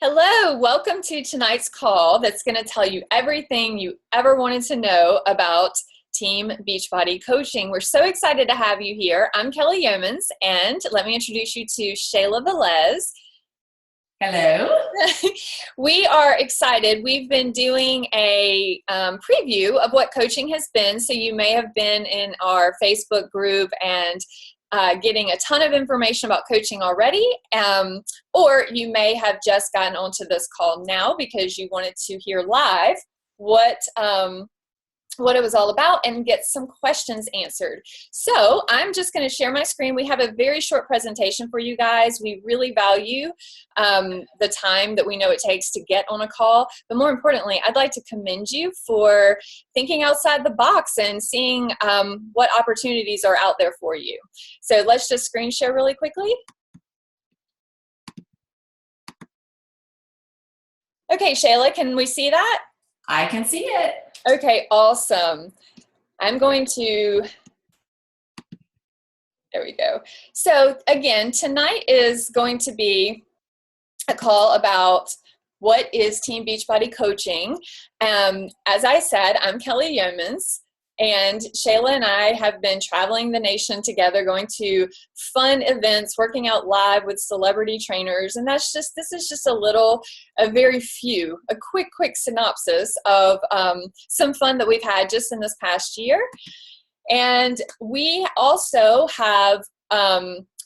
Hello, welcome to tonight's call that's going to tell you everything you ever wanted to know about Team Beachbody coaching. We're so excited to have you here. I'm Kelly Yeomans, and let me introduce you to Shayla Velez. Hello. We are excited. We've been doing a preview of what coaching has been, so you may have been in our Facebook group and getting a ton of information about coaching already, or you may have just gotten onto this call now because you wanted to hear live what it was all about and get some questions answered. So I'm just going to share my screen. We have a very short presentation for you guys. We really value the time that we know it takes to get on a call. But more importantly, I'd like to commend you for thinking outside the box and seeing what opportunities are out there for you. So let's just screen share really quickly. Okay, Shayla, can we see that? I can see it. Okay, awesome. I'm going to, there we go. So again, tonight is going to be a call about what is Team Beachbody coaching. As I said, I'm Kelly Yeomans, and Shayla and I have been traveling the nation together, going to fun events, working out live with celebrity trainers. And this is just a quick synopsis of some fun that we've had just in this past year. And we also have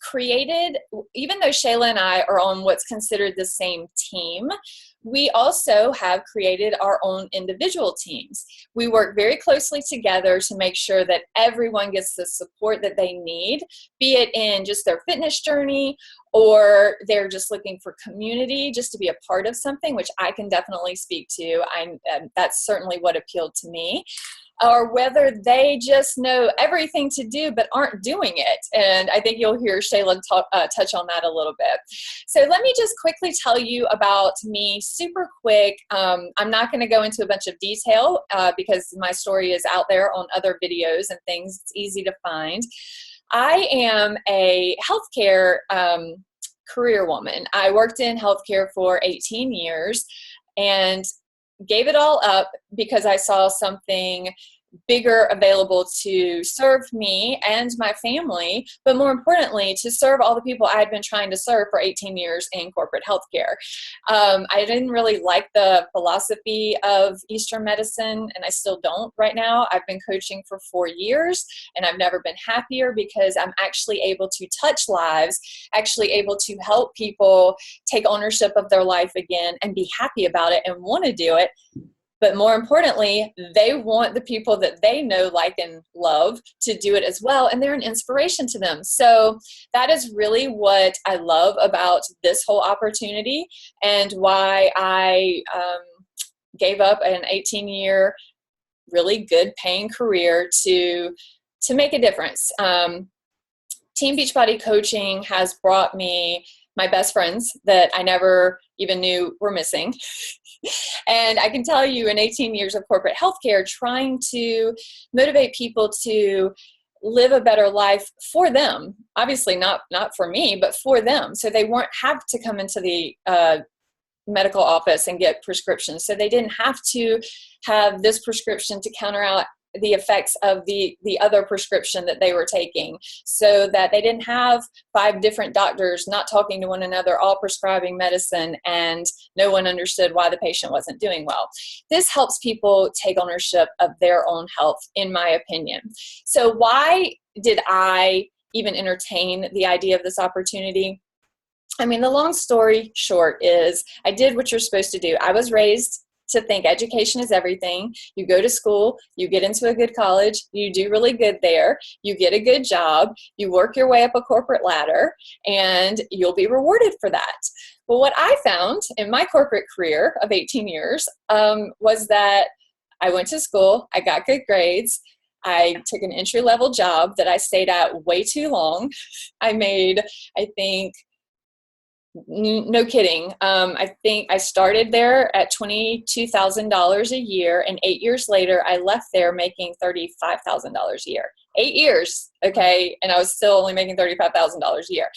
created, even though Shayla and I are on what's considered the same team, we also have created our own individual teams. We work very closely together to make sure that everyone gets the support that they need, be it in just their fitness journey or they're just looking for community, just to be a part of something, which I can definitely speak to. That's certainly what appealed to me. Or whether they just know everything to do but aren't doing it. And I think you'll hear Shayla touch on that a little bit. So let me just quickly tell you about me super quick. I'm not going to go into a bunch of detail because my story is out there on other videos and things. It's easy to find. I am a healthcare career woman. I worked in healthcare for 18 years and gave it all up because I saw something bigger available to serve me and my family, but more importantly, to serve all the people I had been trying to serve for 18 years in corporate healthcare. I didn't really like the philosophy of Eastern medicine, and I still don't right now. I've been coaching for 4 years, and I've never been happier because I'm actually able to touch lives, actually able to help people take ownership of their life again and be happy about it and want to do it. But more importantly, they want the people that they know, like, and love to do it as well, and they're an inspiration to them. So that is really what I love about this whole opportunity and why I gave up an 18-year, really good paying career to make a difference. Team Beachbody coaching has brought me my best friends that I never even knew were missing. And I can tell you, in 18 years of corporate healthcare, trying to motivate people to live a better life for them, obviously not for me, but for them. So they won't have to come into the medical office and get prescriptions. So they didn't have to have this prescription to counter out the effects of the other prescription that they were taking, so that they didn't have 5 different doctors not talking to one another, all prescribing medicine, and no one understood why the patient wasn't doing well. This helps people take ownership of their own health, in my opinion. So why did I even entertain the idea of this opportunity? I mean, the long story short is I did what you're supposed to do. I was raised to think education is everything. You go to school, you get into a good college, you do really good there, you get a good job, you work your way up a corporate ladder, and you'll be rewarded for that. Well, what I found in my corporate career of 18 years was that I went to school, I got good grades, I took an entry-level job that I stayed at way too long. I made, I think, no kidding. I think I started there at $22,000 a year, and 8 years later, I left there making $35,000 a year. 8 years, okay, and I was still only making $35,000 a year.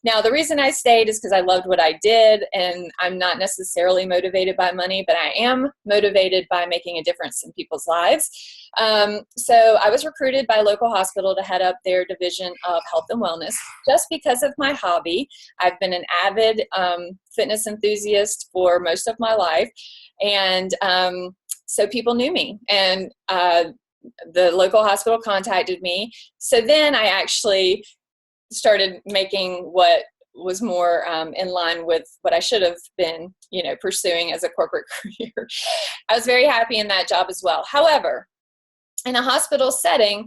Now, the reason I stayed is because I loved what I did, and I'm not necessarily motivated by money, but I am motivated by making a difference in people's lives. So I was recruited by a local hospital to head up their division of health and wellness just because of my hobby. I've been an avid fitness enthusiast for most of my life, and so people knew me, and the local hospital contacted me. So then I actually started making what was more in line with what I should have been, pursuing as a corporate career. I was very happy in that job as well. However, in a hospital setting,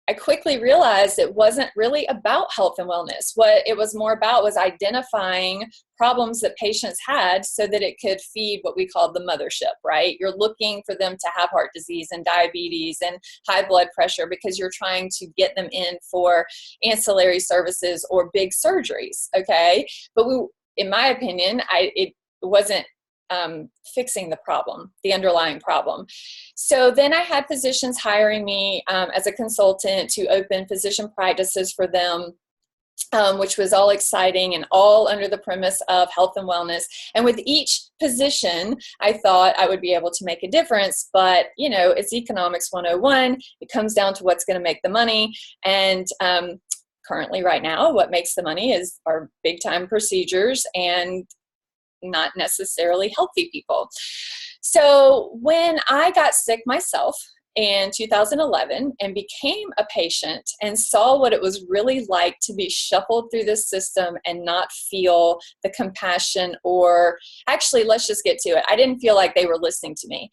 I quickly realized it wasn't really about health and wellness. What it was more about was identifying problems that patients had so that it could feed what we call the mothership, right? You're looking for them to have heart disease and diabetes and high blood pressure because you're trying to get them in for ancillary services or big surgeries, okay? But in my opinion, it wasn't fixing the problem, the underlying problem. So then I had physicians hiring me as a consultant to open physician practices for them, which was all exciting and all under the premise of health and wellness. And with each position, I thought I would be able to make a difference, but it's economics 101. It comes down to what's going to make the money. And currently right now, what makes the money is our big time procedures and not necessarily healthy people. So when I got sick myself in 2011 and became a patient and saw what it was really like to be shuffled through this system and not feel the compassion, or actually, let's just get to it. I didn't feel like they were listening to me.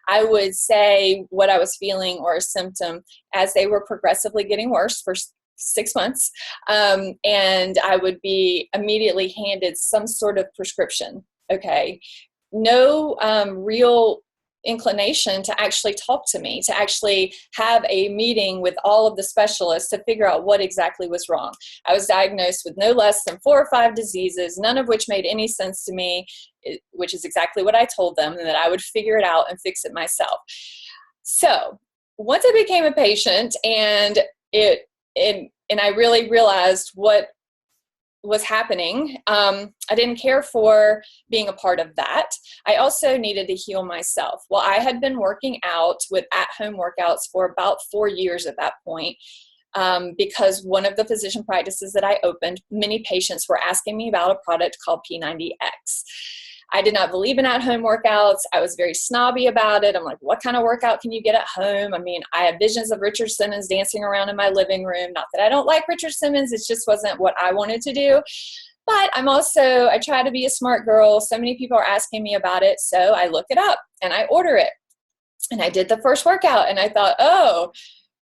I would say what I was feeling or a symptom as they were progressively getting worse for 6 months, and I would be immediately handed some sort of prescription, okay? No real inclination to actually talk to me, to actually have a meeting with all of the specialists to figure out what exactly was wrong. I was diagnosed with no less than 4 or 5 diseases, none of which made any sense to me, which is exactly what I told them, and that I would figure it out and fix it myself. So once I became a patient and I really realized what was happening, I didn't care for being a part of that. I also needed to heal myself. Well, I had been working out with at-home workouts for about 4 years at that point, because one of the physician practices that I opened, many patients were asking me about a product called P90X. I did not believe in at-home workouts. I was very snobby about it. I'm like, what kind of workout can you get at home? I mean, I had visions of Richard Simmons dancing around in my living room. Not that I don't like Richard Simmons. It just wasn't what I wanted to do. But I try to be a smart girl. So many people are asking me about it. So I look it up and I order it. And I did the first workout and I thought, oh,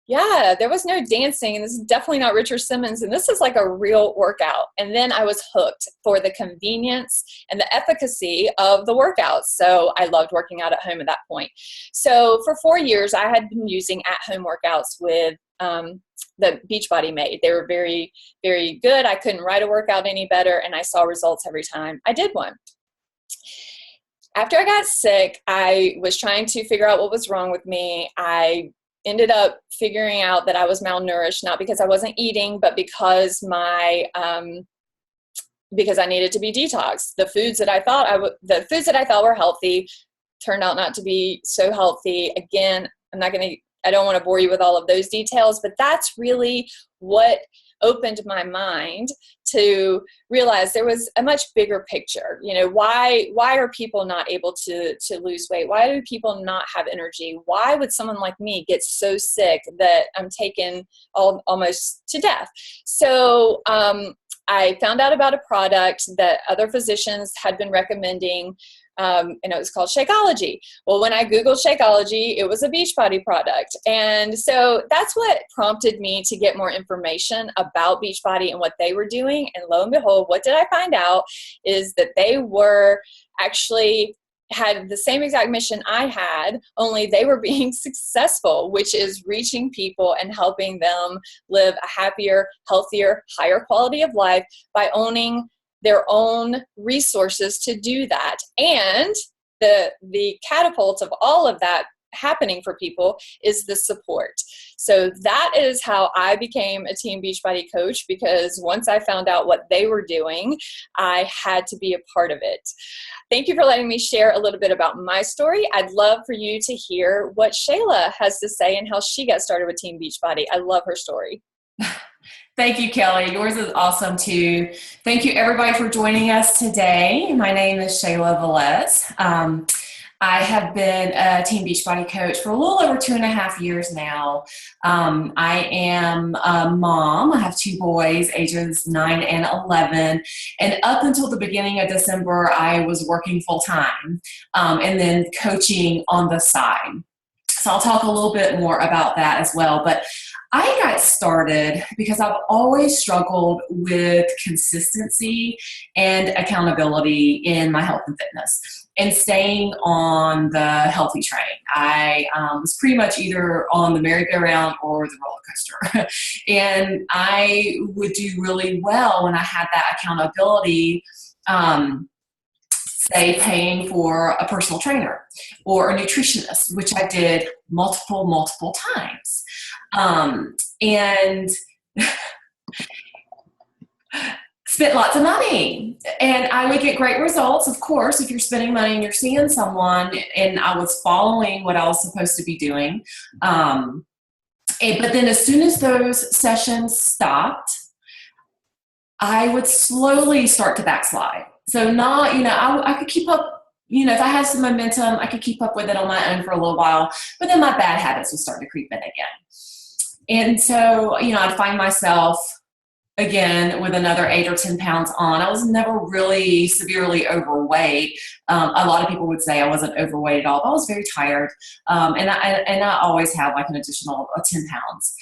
yeah, there was no dancing, and this is definitely not Richard Simmons, and this is like a real workout. And then I was hooked for the convenience and the efficacy of the workouts. So I loved working out at home at that point. So for 4 years, I had been using at-home workouts with the Beachbody made. They were very, very good. I couldn't write a workout any better, and I saw results every time I did one. After I got sick, I was trying to figure out what was wrong with me. I ended up figuring out that I was malnourished, not because I wasn't eating, but because because I needed to be detoxed. The foods that I thought were healthy turned out not to be so healthy. Again, I don't want to bore you with all of those details, but that's really what opened my mind to realize there was a much bigger picture. Why are people not able to lose weight? Why do people not have energy? Why would someone like me get so sick that I'm taken almost to death? So I found out about a product that other physicians had been recommending, and it was called Shakeology. Well, when I Googled Shakeology, it was a Beachbody product. And so that's what prompted me to get more information about Beachbody and what they were doing. And lo and behold, what did I find out is that they were actually had the same exact mission I had, only they were being successful, which is reaching people and helping them live a happier, healthier, higher quality of life by owning their own resources to do that. And the catapult of all of that happening for people is the support. So that is how I became a Team Beachbody coach, because once I found out what they were doing, I had to be a part of it. Thank you for letting me share a little bit about my story. I'd love for you to hear what Shayla has to say and how she got started with Team Beachbody. I love her story. Thank you, Kelly. Yours is awesome too. Thank you everybody for joining us today. My name is Shayla Velez. I have been a Team Beachbody coach for a little over 2.5 years now. I am a mom. I have 2 boys, ages 9 and 11. And up until the beginning of December, I was working full time and then coaching on the side. So I'll talk a little bit more about that as well. But I got started because I've always struggled with consistency and accountability in my health and fitness and staying on the healthy train. I was pretty much either on the merry-go-round or the roller coaster. And I would do really well when I had that accountability, say paying for a personal trainer or a nutritionist, which I did multiple times. And spent lots of money, and I would get great results. Of course, if you're spending money and you're seeing someone, and I was following what I was supposed to be doing. But then as soon as those sessions stopped, I would slowly start to backslide. So not, I could keep up, if I had some momentum, I could keep up with it on my own for a little while, but then my bad habits would start to creep in again. And so, I'd find myself again with another 8 or 10 pounds on. I was never really severely overweight. A lot of people would say I wasn't overweight at all, but I was very tired. And I always had like an additional 10 pounds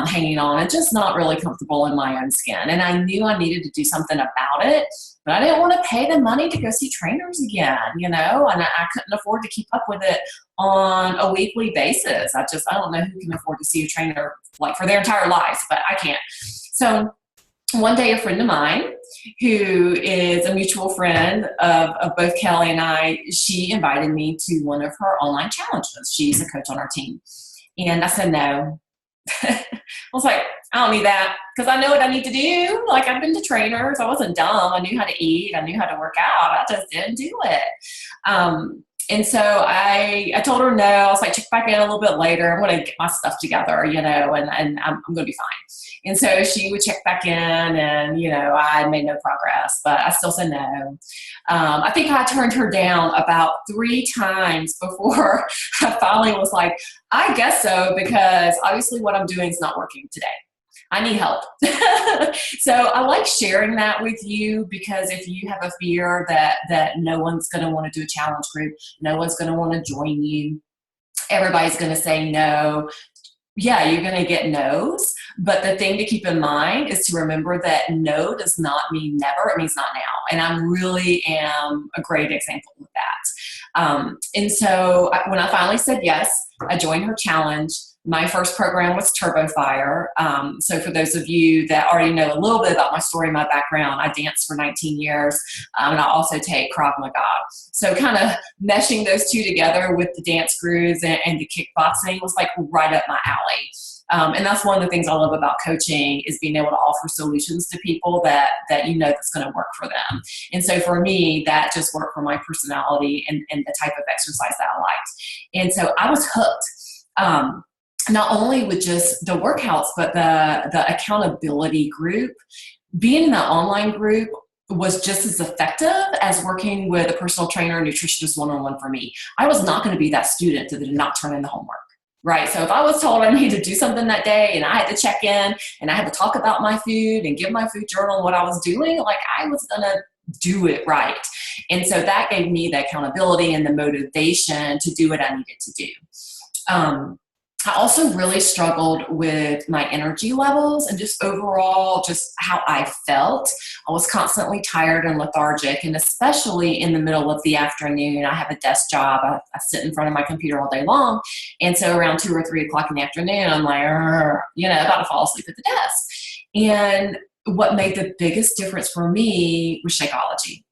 hanging on and just not really comfortable in my own skin. And I knew I needed to do something about it, but I didn't want to pay the money to go see trainers again, and I couldn't afford to keep up with it on a weekly basis. I don't know who can afford to see a trainer like for their entire lives, but I can't. So one day, a friend of mine who is a mutual friend of both Kelly and I, she invited me to one of her online challenges. She's a coach on our team. And I said no. I was like, I don't need that because I know what I need to do. Like, I've been to trainers. I wasn't dumb. I knew how to eat. I knew how to work out. I just didn't do it. And so I told her no. I was like, check back in a little bit later. I'm going to get my stuff together, and I'm going to be fine. And so she would check back in, and, I made no progress, but I still said no. I think I turned her down about 3 times before I finally was like, I guess so, because obviously what I'm doing is not working today. I need help. So I like sharing that with you, because if you have a fear that no one's going to want to do a challenge group, no one's going to want to join you, everybody's going to say no. Yeah, you're going to get no's, but the thing to keep in mind is to remember that no does not mean never. It means not now. And I really am a great example of that. And so when I finally said yes, I joined her challenge. My first program was Turbo Fire. So for those of you that already know a little bit about my story, my background, I danced for 19 years, and I also take Krav Maga. So kind of meshing those two together with the dance grooves and the kickboxing was like right up my alley. And that's one of the things I love about coaching, is being able to offer solutions to people that that's going to work for them. And so for me, that just worked for my personality and the type of exercise that I liked. And so I was hooked. Not only with just the workouts, but the accountability group. Being in that online group was just as effective as working with a personal trainer or nutritionist one-on-one for me. I was not going to be that student that did not turn in the homework, right? So if I was told I needed to do something that day and I had to check in and I had to talk about my food and give my food journal and what I was doing, like, I was going to do it right. And so that gave me the accountability and the motivation to do what I needed to do. I also really struggled with my energy levels and just overall just how I felt. I was constantly tired and lethargic, and especially in the middle of the afternoon. I have a desk job. I sit in front of my computer all day long. And so around 2 or 3 o'clock in the afternoon, I'm like, about to fall asleep at the desk. And what made the biggest difference for me was Shakeology.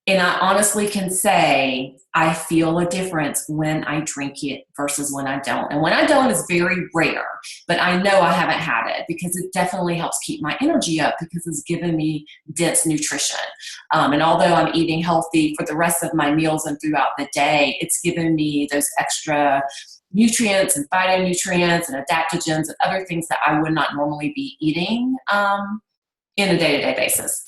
And I honestly can say I feel a difference when I drink it versus when I don't. And when I don't is very rare, but I know I haven't had it because it definitely helps keep my energy up because it's given me dense nutrition. And although I'm eating healthy for the rest of my meals and throughout the day, it's given me those extra nutrients and phytonutrients and adaptogens and other things that I would not normally be eating in a day-to-day basis.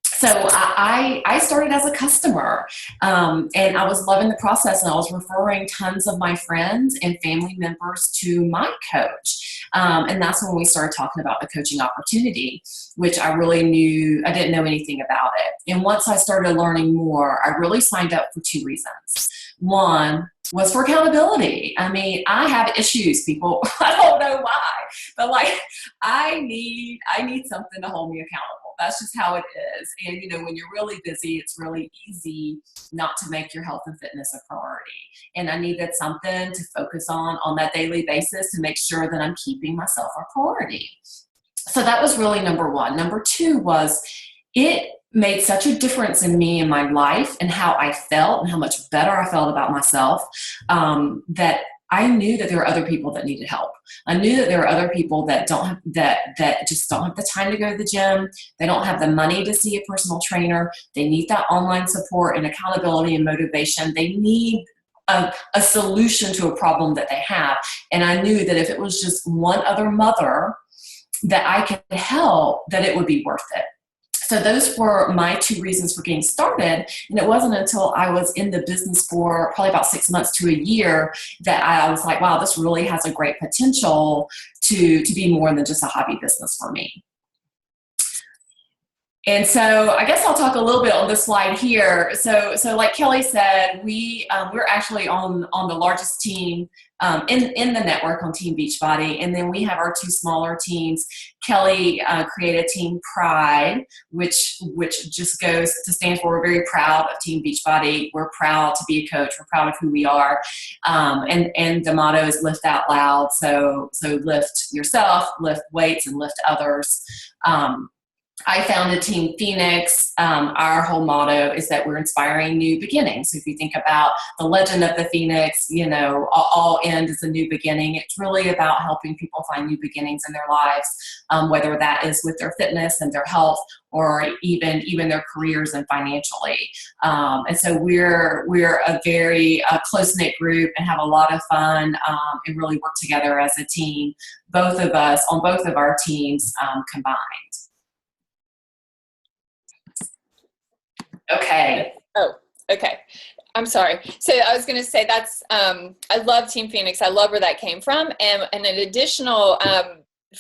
So I started as a customer, and I was loving the process, and I was referring tons of my friends and family members to my coach. And that's when we started talking about the coaching opportunity, which I didn't know anything about it. And once I started learning more, I really signed up for two reasons. One was for accountability. I mean, I have issues, people. I don't know why, but like I need something to hold me accountable. That's just how it is. And, when you're really busy, it's really easy not to make your health and fitness a priority. And I needed something to focus on that daily basis to make sure that I'm keeping myself a priority. So that was really number one. Number two was it made such a difference in me and my life and how I felt and how much better I felt about myself that I knew that there were other people that needed help. I knew that there were other people that just don't have the time to go to the gym. They don't have the money to see a personal trainer. They need that online support and accountability and motivation. They need a solution to a problem that they have. And I knew that if it was just one other mother that I could help, that it would be worth it. So those were my two reasons for getting started. And it wasn't until I was in the business for probably about 6 months to a year that I was like, wow, this really has a great potential to be more than just a hobby business for me. And so I guess I'll talk a little bit on this slide here. So like Kelly said, we're actually on the largest team in the network on Team Beachbody, and then we have our two smaller teams. Kelly created Team Pride, which just goes to stand for we're very proud of Team Beachbody. We're proud to be a coach. We're proud of who we are, and the motto is lift out loud. So lift yourself, lift weights, and lift others. I founded Team Phoenix. Our whole motto is that we're inspiring new beginnings. So if you think about the legend of the Phoenix, all end is a new beginning. It's really about helping people find new beginnings in their lives, whether that is with their fitness and their health, or even their careers and financially. And so we're a very close-knit group and have a lot of fun and really work together as a team, both of us on both of our teams combined. Okay. Oh, okay. I'm sorry. So I was going to say that's, I love Team Phoenix. I love where that came from. And an additional,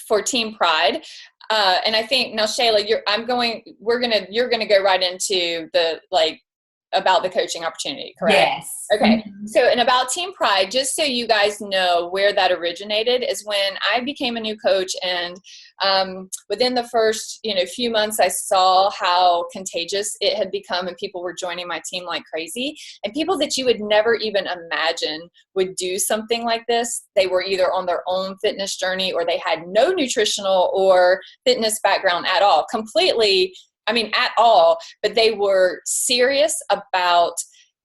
for Team Pride. And I think now, Shayla, you're going to go right into the, about the coaching opportunity, correct? Yes. Okay. So, and about Team Pride, just so you guys know where that originated, is when I became a new coach, and within the first, few months, I saw how contagious it had become, and people were joining my team like crazy, and people that you would never even imagine would do something like this. They were either on their own fitness journey, or they had no nutritional or fitness background at all, at all, but they were serious about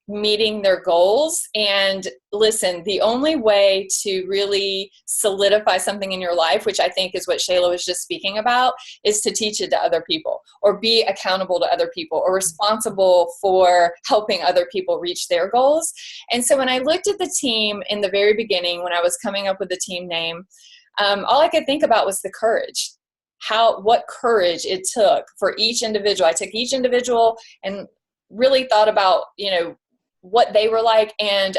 meeting their goals. And listen, the only way to really solidify something in your life, which I think is what Shayla was just speaking about, is to teach it to other people, or be accountable to other people, or responsible for helping other people reach their goals. And so when I looked at the team in the very beginning, when I was coming up with the team name, all I could think about was the courage. What courage it took for each individual. I took each individual and really thought about, what they were like. And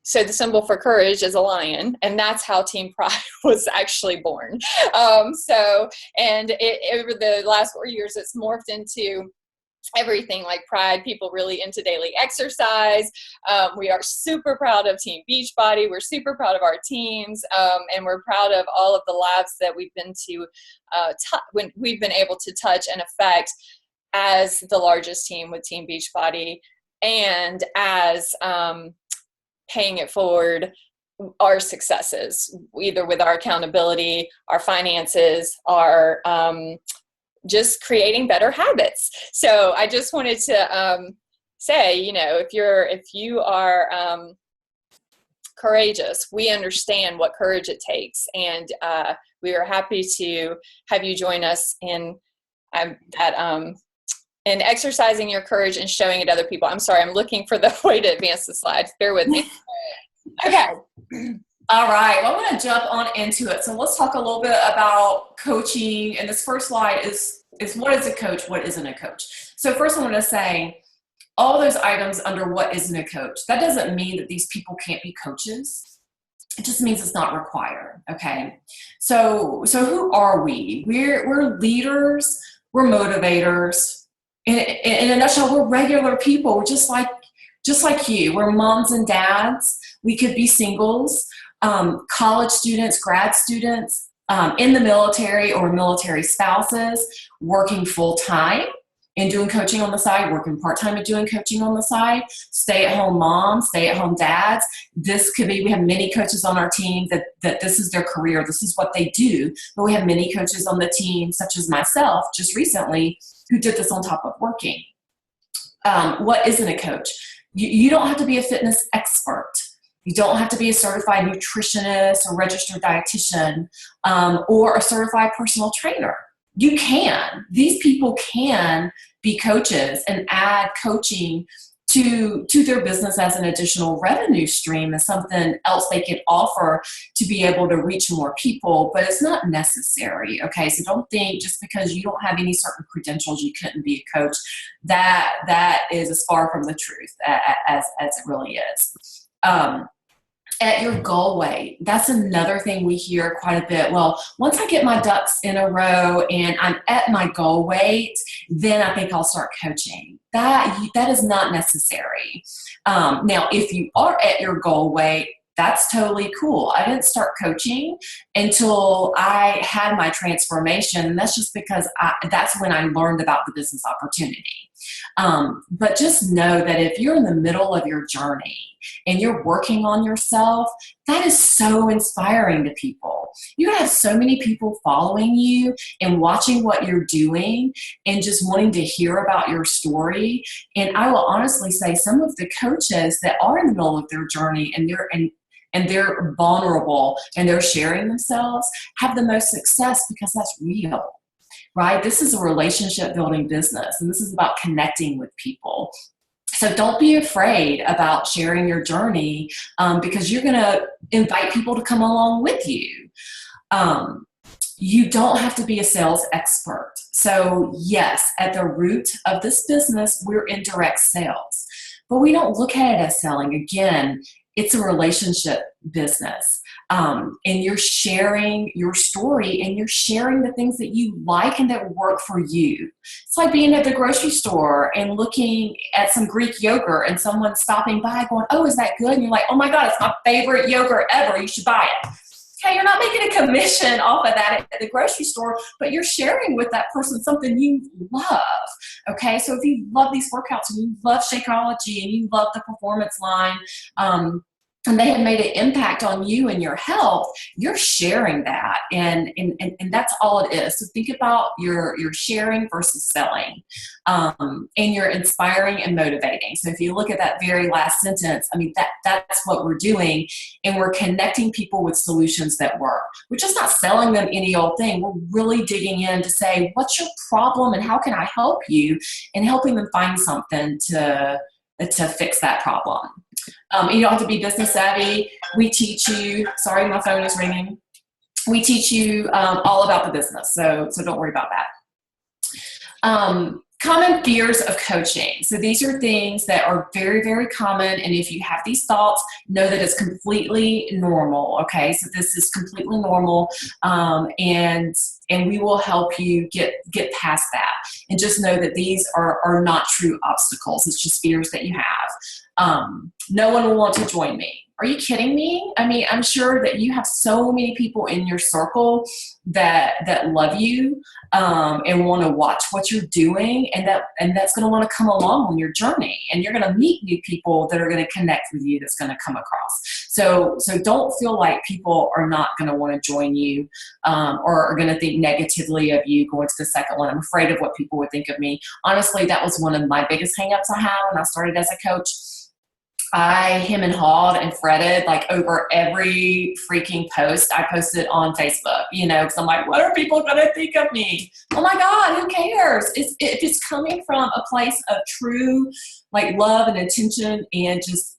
so the symbol for courage is a lion, and that's how Team Pride was actually born. And over the last 4 years, it's morphed into everything like Pride, people really into daily exercise. We are super proud of Team Beachbody. We're super proud of our teams, and we're proud of all of the lives that we've been when we've been able to touch and affect as the largest team with Team Beachbody, and as paying it forward our successes, either with our accountability, our finances, our just creating better habits. So I just wanted to say, you know, if you are courageous, we understand what courage it takes, and we are happy to have you join us in in exercising your courage and showing it to other people. I'm sorry, I'm looking for the way to advance the slides. Bear with me. Okay. All right, well, I'm going to jump on into it. So let's talk a little bit about coaching. And this first slide is what is a coach, what isn't a coach. So first I want to say all those items under what isn't a coach. That doesn't mean that these people can't be coaches. It just means it's not required, okay? So who are we? We're leaders, we're motivators. In a nutshell, we're regular people. We're just like you. We're moms and dads. We could be singles, college students, grad students, in the military or military spouses, working full-time and doing coaching on the side, working part-time and doing coaching on the side, stay-at-home moms, stay-at-home dads. This could be, we have many coaches on our team that this is their career, this is what they do, but we have many coaches on the team, such as myself, just recently, who did this on top of working. What isn't a coach? You don't have to be a fitness expert. You don't have to be a certified nutritionist or registered dietitian or a certified personal trainer. You can. These people can be coaches and add coaching to their business as an additional revenue stream, as something else they can offer to be able to reach more people, but it's not necessary, okay? So don't think just because you don't have any certain credentials you couldn't be a coach. That is as far from the truth as it really is. At your goal weight, that's another thing we hear quite a bit. Well, once I get my ducks in a row and I'm at my goal weight, then I think I'll start coaching. That is not necessary. Now, if you are at your goal weight, that's totally cool. I didn't start coaching until I had my transformation, and that's just because that's when I learned about the business opportunity. But just know that if you're in the middle of your journey and you're working on yourself, that is so inspiring to people. You have so many people following you and watching what you're doing and just wanting to hear about your story. And I will honestly say some of the coaches that are in the middle of their journey and they're vulnerable and they're sharing themselves have the most success because that's real. Right? This is a relationship building business, and this is about connecting with people. So don't be afraid about sharing your journey because you're going to invite people to come along with you. You don't have to be a sales expert. So yes, at the root of this business, we're in direct sales, but we don't look at it as selling. Again, it's a relationship business. And you're sharing your story and you're sharing the things that you like and that work for you. It's like being at the grocery store and looking at some Greek yogurt and someone stopping by going, oh, is that good? And you're like, oh my God, it's my favorite yogurt ever. You should buy it. Okay, you're not making a commission off of that at the grocery store, but you're sharing with that person something you love. Okay, so if you love these workouts and you love Shakeology and you love the performance line, and they have made an impact on you and your health, you're sharing that. And that's all it is. So think about your sharing versus selling. And you're inspiring and motivating. So if you look at that very last sentence, I mean, that's what we're doing. And we're connecting people with solutions that work. We're just not selling them any old thing. We're really digging in to say, what's your problem and how can I help you? And helping them find something to fix that problem. You don't have to be business savvy. We teach you, sorry, my phone is ringing. We teach you all about the business, so don't worry about that. Common fears of coaching. So these are things that are very, very common, and if you have these thoughts, know that it's completely normal, okay? So this is completely normal, and we will help you get past that. And just know that these are not true obstacles. It's just fears that you have. No one will want to join me. Are you kidding me? I mean, I'm sure that you have so many people in your circle that love you and want to watch what you're doing, and that's going to want to come along on your journey. And you're going to meet new people that are going to connect with you. That's going to come across. So don't feel like people are not going to want to join you, or are going to think negatively of you going to the second one. I'm afraid of what people would think of me. Honestly, that was one of my biggest hangups I had when I started as a coach. I hem and hawed and fretted like over every freaking post I posted on Facebook, because I'm like, what are people going to think of me? Oh my God, who cares? If it's coming from a place of true like love and intention, and just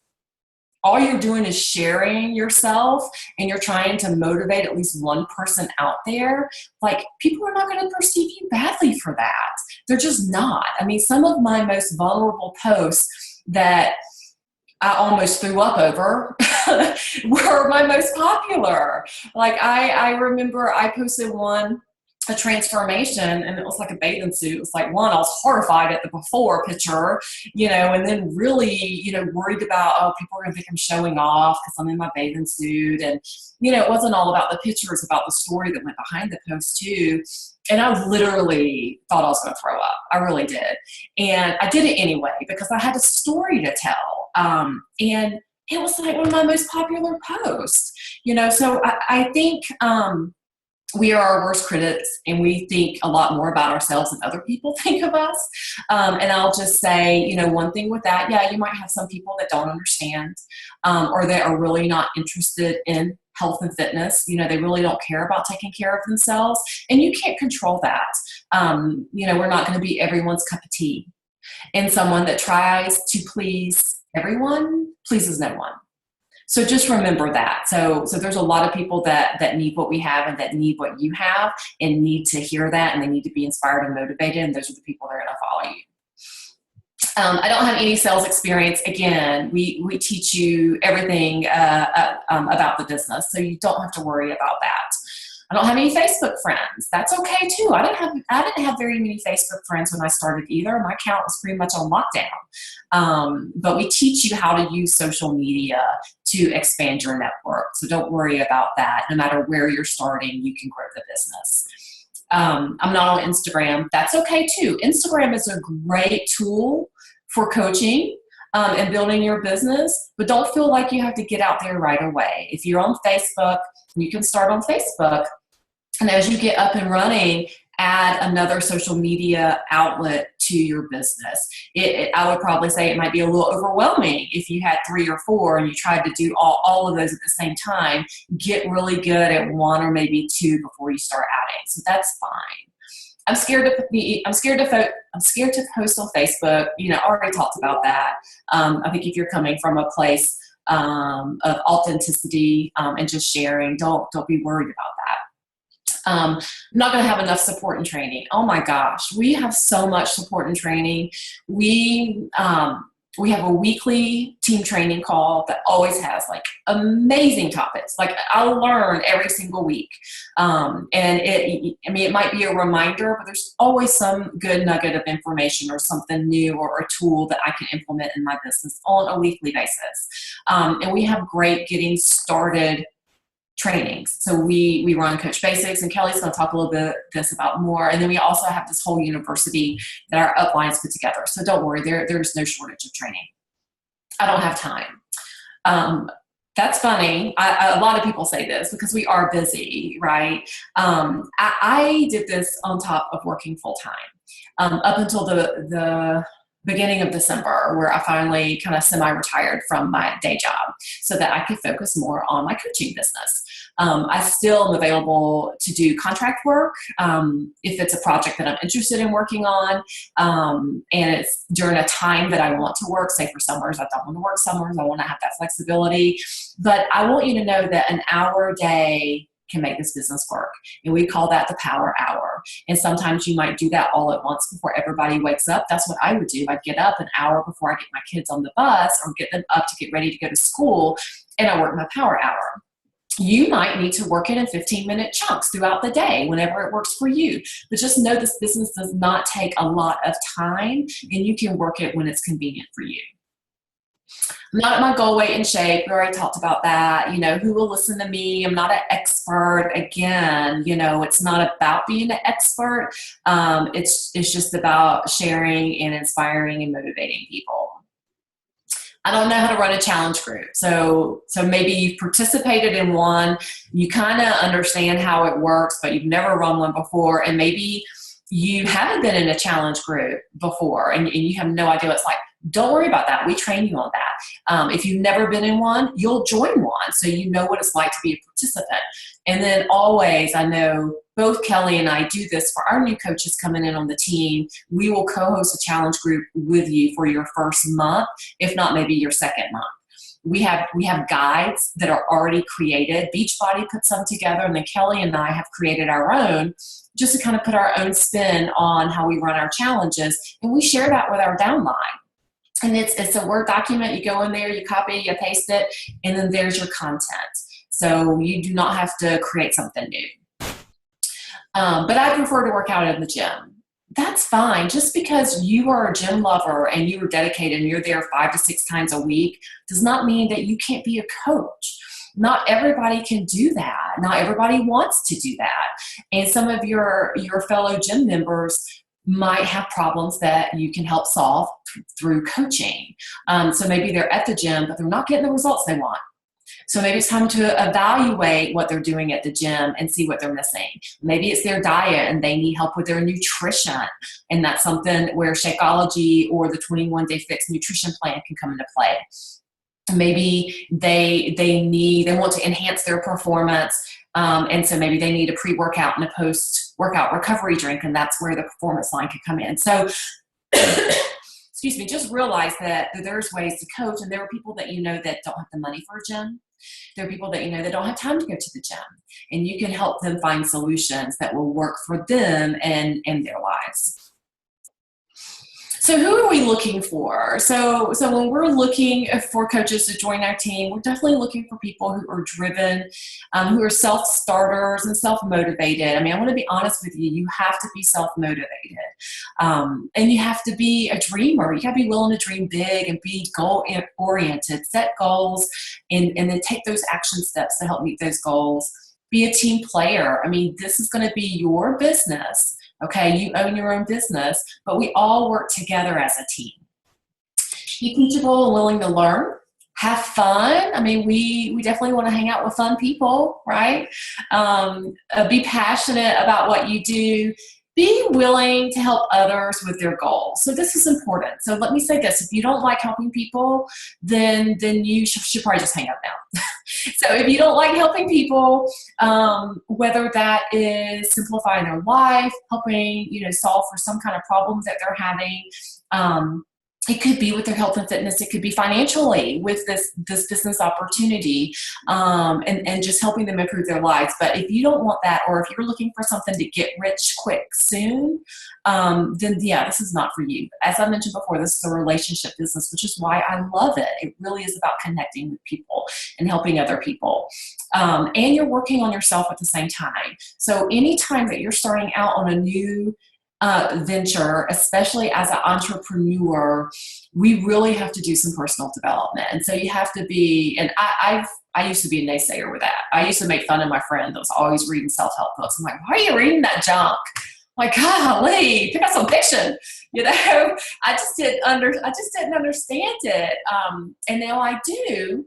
all you're doing is sharing yourself, and you're trying to motivate at least one person out there, like people are not going to perceive you badly for that. They're just not. I mean, some of my most vulnerable posts that I almost threw up over were my most popular. Like I remember I posted a transformation, and it was like a bathing suit. It was like, one, I was horrified at the before picture, and then really, worried about, oh, people are gonna think I'm showing off because I'm in my bathing suit. And, it wasn't all about the pictures, about the story that went behind the post too. And I literally thought I was going to throw up. I really did. And I did it anyway because I had a story to tell. And it was like one of my most popular posts, so I think we are our worst critics, and we think a lot more about ourselves than other people think of us. And I'll just say, one thing with that, yeah, you might have some people that don't understand, or that are really not interested in health and fitness. They really don't care about taking care of themselves, and you can't control that. We're not going to be everyone's cup of tea. And someone that tries to please everyone pleases no one. So just remember that. So there's a lot of people that need what we have, and that need what you have, and need to hear that, and they need to be inspired and motivated. And those are the people that are going to follow you. I don't have any sales experience. Again, we teach you everything about the business, so you don't have to worry about that. I don't have any Facebook friends. That's okay too. I didn't have very many Facebook friends when I started either. My account was pretty much on lockdown. But we teach you how to use social media to expand your network. So don't worry about that. No matter where you're starting, you can grow the business. I'm not on Instagram. That's okay too. Instagram is a great tool for coaching and building your business, but don't feel like you have to get out there right away. If you're on Facebook, you can start on Facebook. And as you get up and running, add another social media outlet to your business. I would probably say it might be a little overwhelming if you had 3 or 4 and you tried to do all of those at the same time. Get really good at 1 or maybe 2 before you start adding. So that's fine. I'm scared to post on Facebook. I already talked about that. I think if you're coming from a place of authenticity and just sharing, don't be worried about that. I'm not going to have enough support and training. Oh my gosh, we have so much support and training. We have a weekly team training call that always has like amazing topics. Like I'll learn every single week. And it might be a reminder, but there's always some good nugget of information or something new or a tool that I can implement in my business on a weekly basis. And we have great getting started trainings. So we run Coach Basics, and Kelly's going to talk a little bit about more. And then we also have this whole university that our uplines put together. So don't worry, there's no shortage of training. I don't have time. That's funny. A lot of people say this because we are busy, right? I did this on top of working full time up until the beginning of December, where I finally kind of semi-retired from my day job so that I could focus more on my coaching business. I still am available to do contract work if it's a project that I'm interested in working on, and it's during a time that I want to work. Say for summers, I don't want to work summers. I want to have that flexibility. But I want you to know that an hour a day can make this business work. And we call that the power hour. And sometimes you might do that all at once before everybody wakes up. That's what I would do. I'd get up an hour before I get my kids on the bus or get them up to get ready to go to school, and I work my power hour. You might need to work it in 15-minute chunks throughout the day, whenever it works for you. But just know this business does not take a lot of time, and you can work it when it's convenient for you. I'm not at my goal weight and shape. We already talked about that. Who will listen to me? I'm not an expert. Again, it's not about being an expert. It's just about sharing and inspiring and motivating people. I don't know how to run a challenge group. So maybe you've participated in one, you kind of understand how it works, but you've never run one before. And maybe you haven't been in a challenge group before and you have no idea what it's like. Don't worry about that. We train you on that. If you've never been in one, you'll join one so you know what it's like to be a participant. And then always, I know both Kelly and I do this for our new coaches coming in on the team. We will co-host a challenge group with you for your first month, if not maybe your second month. We have guides that are already created. Beachbody puts them together, and then Kelly and I have created our own just to kind of put our own spin on how we run our challenges. And we share that with our downline. And it's a Word document. You go in there, you copy, you paste it, and then there's your content. So you do not have to create something new. But I prefer to work out in the gym. That's fine. Just because you are a gym lover and you are dedicated and you're there 5 to 6 times a week does not mean that you can't be a coach. Not everybody can do that. Not everybody wants to do that. And some of your fellow gym members might have problems that you can help solve through coaching. So maybe they're at the gym, but they're not getting the results they want. So maybe it's time to evaluate what they're doing at the gym and see what they're missing. Maybe it's their diet and they need help with their nutrition. And that's something where Shakeology or the 21-Day Fix nutrition plan can come into play. Maybe they want to enhance their performance. And so maybe they need a pre-workout and a post-workout recovery drink, and that's where the performance line can come in. So excuse me, just realize that there's ways to coach, and there are people that you know that don't have the money for a gym. There are people that you know that don't have time to go to the gym, and you can help them find solutions that will work for them and their lives. So who are we looking for? So when we're looking for coaches to join our team, we're definitely looking for people who are driven, who are self-starters and self-motivated. I mean, I want to be honest with you. You have to be self-motivated. And you have to be a dreamer. You got to be willing to dream big and be goal-oriented, set goals, and then take those action steps to help meet those goals. Be a team player. I mean, this is going to be your business. Okay, you own your own business, but we all work together as a team. Be teachable and willing to learn. Have fun. I mean, we definitely want to hang out with fun people, right? Be passionate about what you do. Be willing to help others with their goals. So this is important. So let me say this. If you don't like helping people, then you should probably just hang up now. So if you don't like helping people, whether that is simplifying their life, helping, solve for some kind of problems that they're having, it could be with their health and fitness. It could be financially with this business opportunity, and just helping them improve their lives. But if you don't want that, or if you're looking for something to get rich quick soon, then yeah, this is not for you. As I mentioned before, this is a relationship business, which is why I love it. It really is about connecting with people and helping other people. And you're working on yourself at the same time. So anytime that you're starting out on a new venture, especially as an entrepreneur, we really have to do some personal development. And so you have to be, and I used to be a naysayer with that. I used to make fun of my friend that was always reading self-help books. I'm like, why are you reading that junk? I'm like, golly, pick up some fiction. I just didn't understand it. And now I do.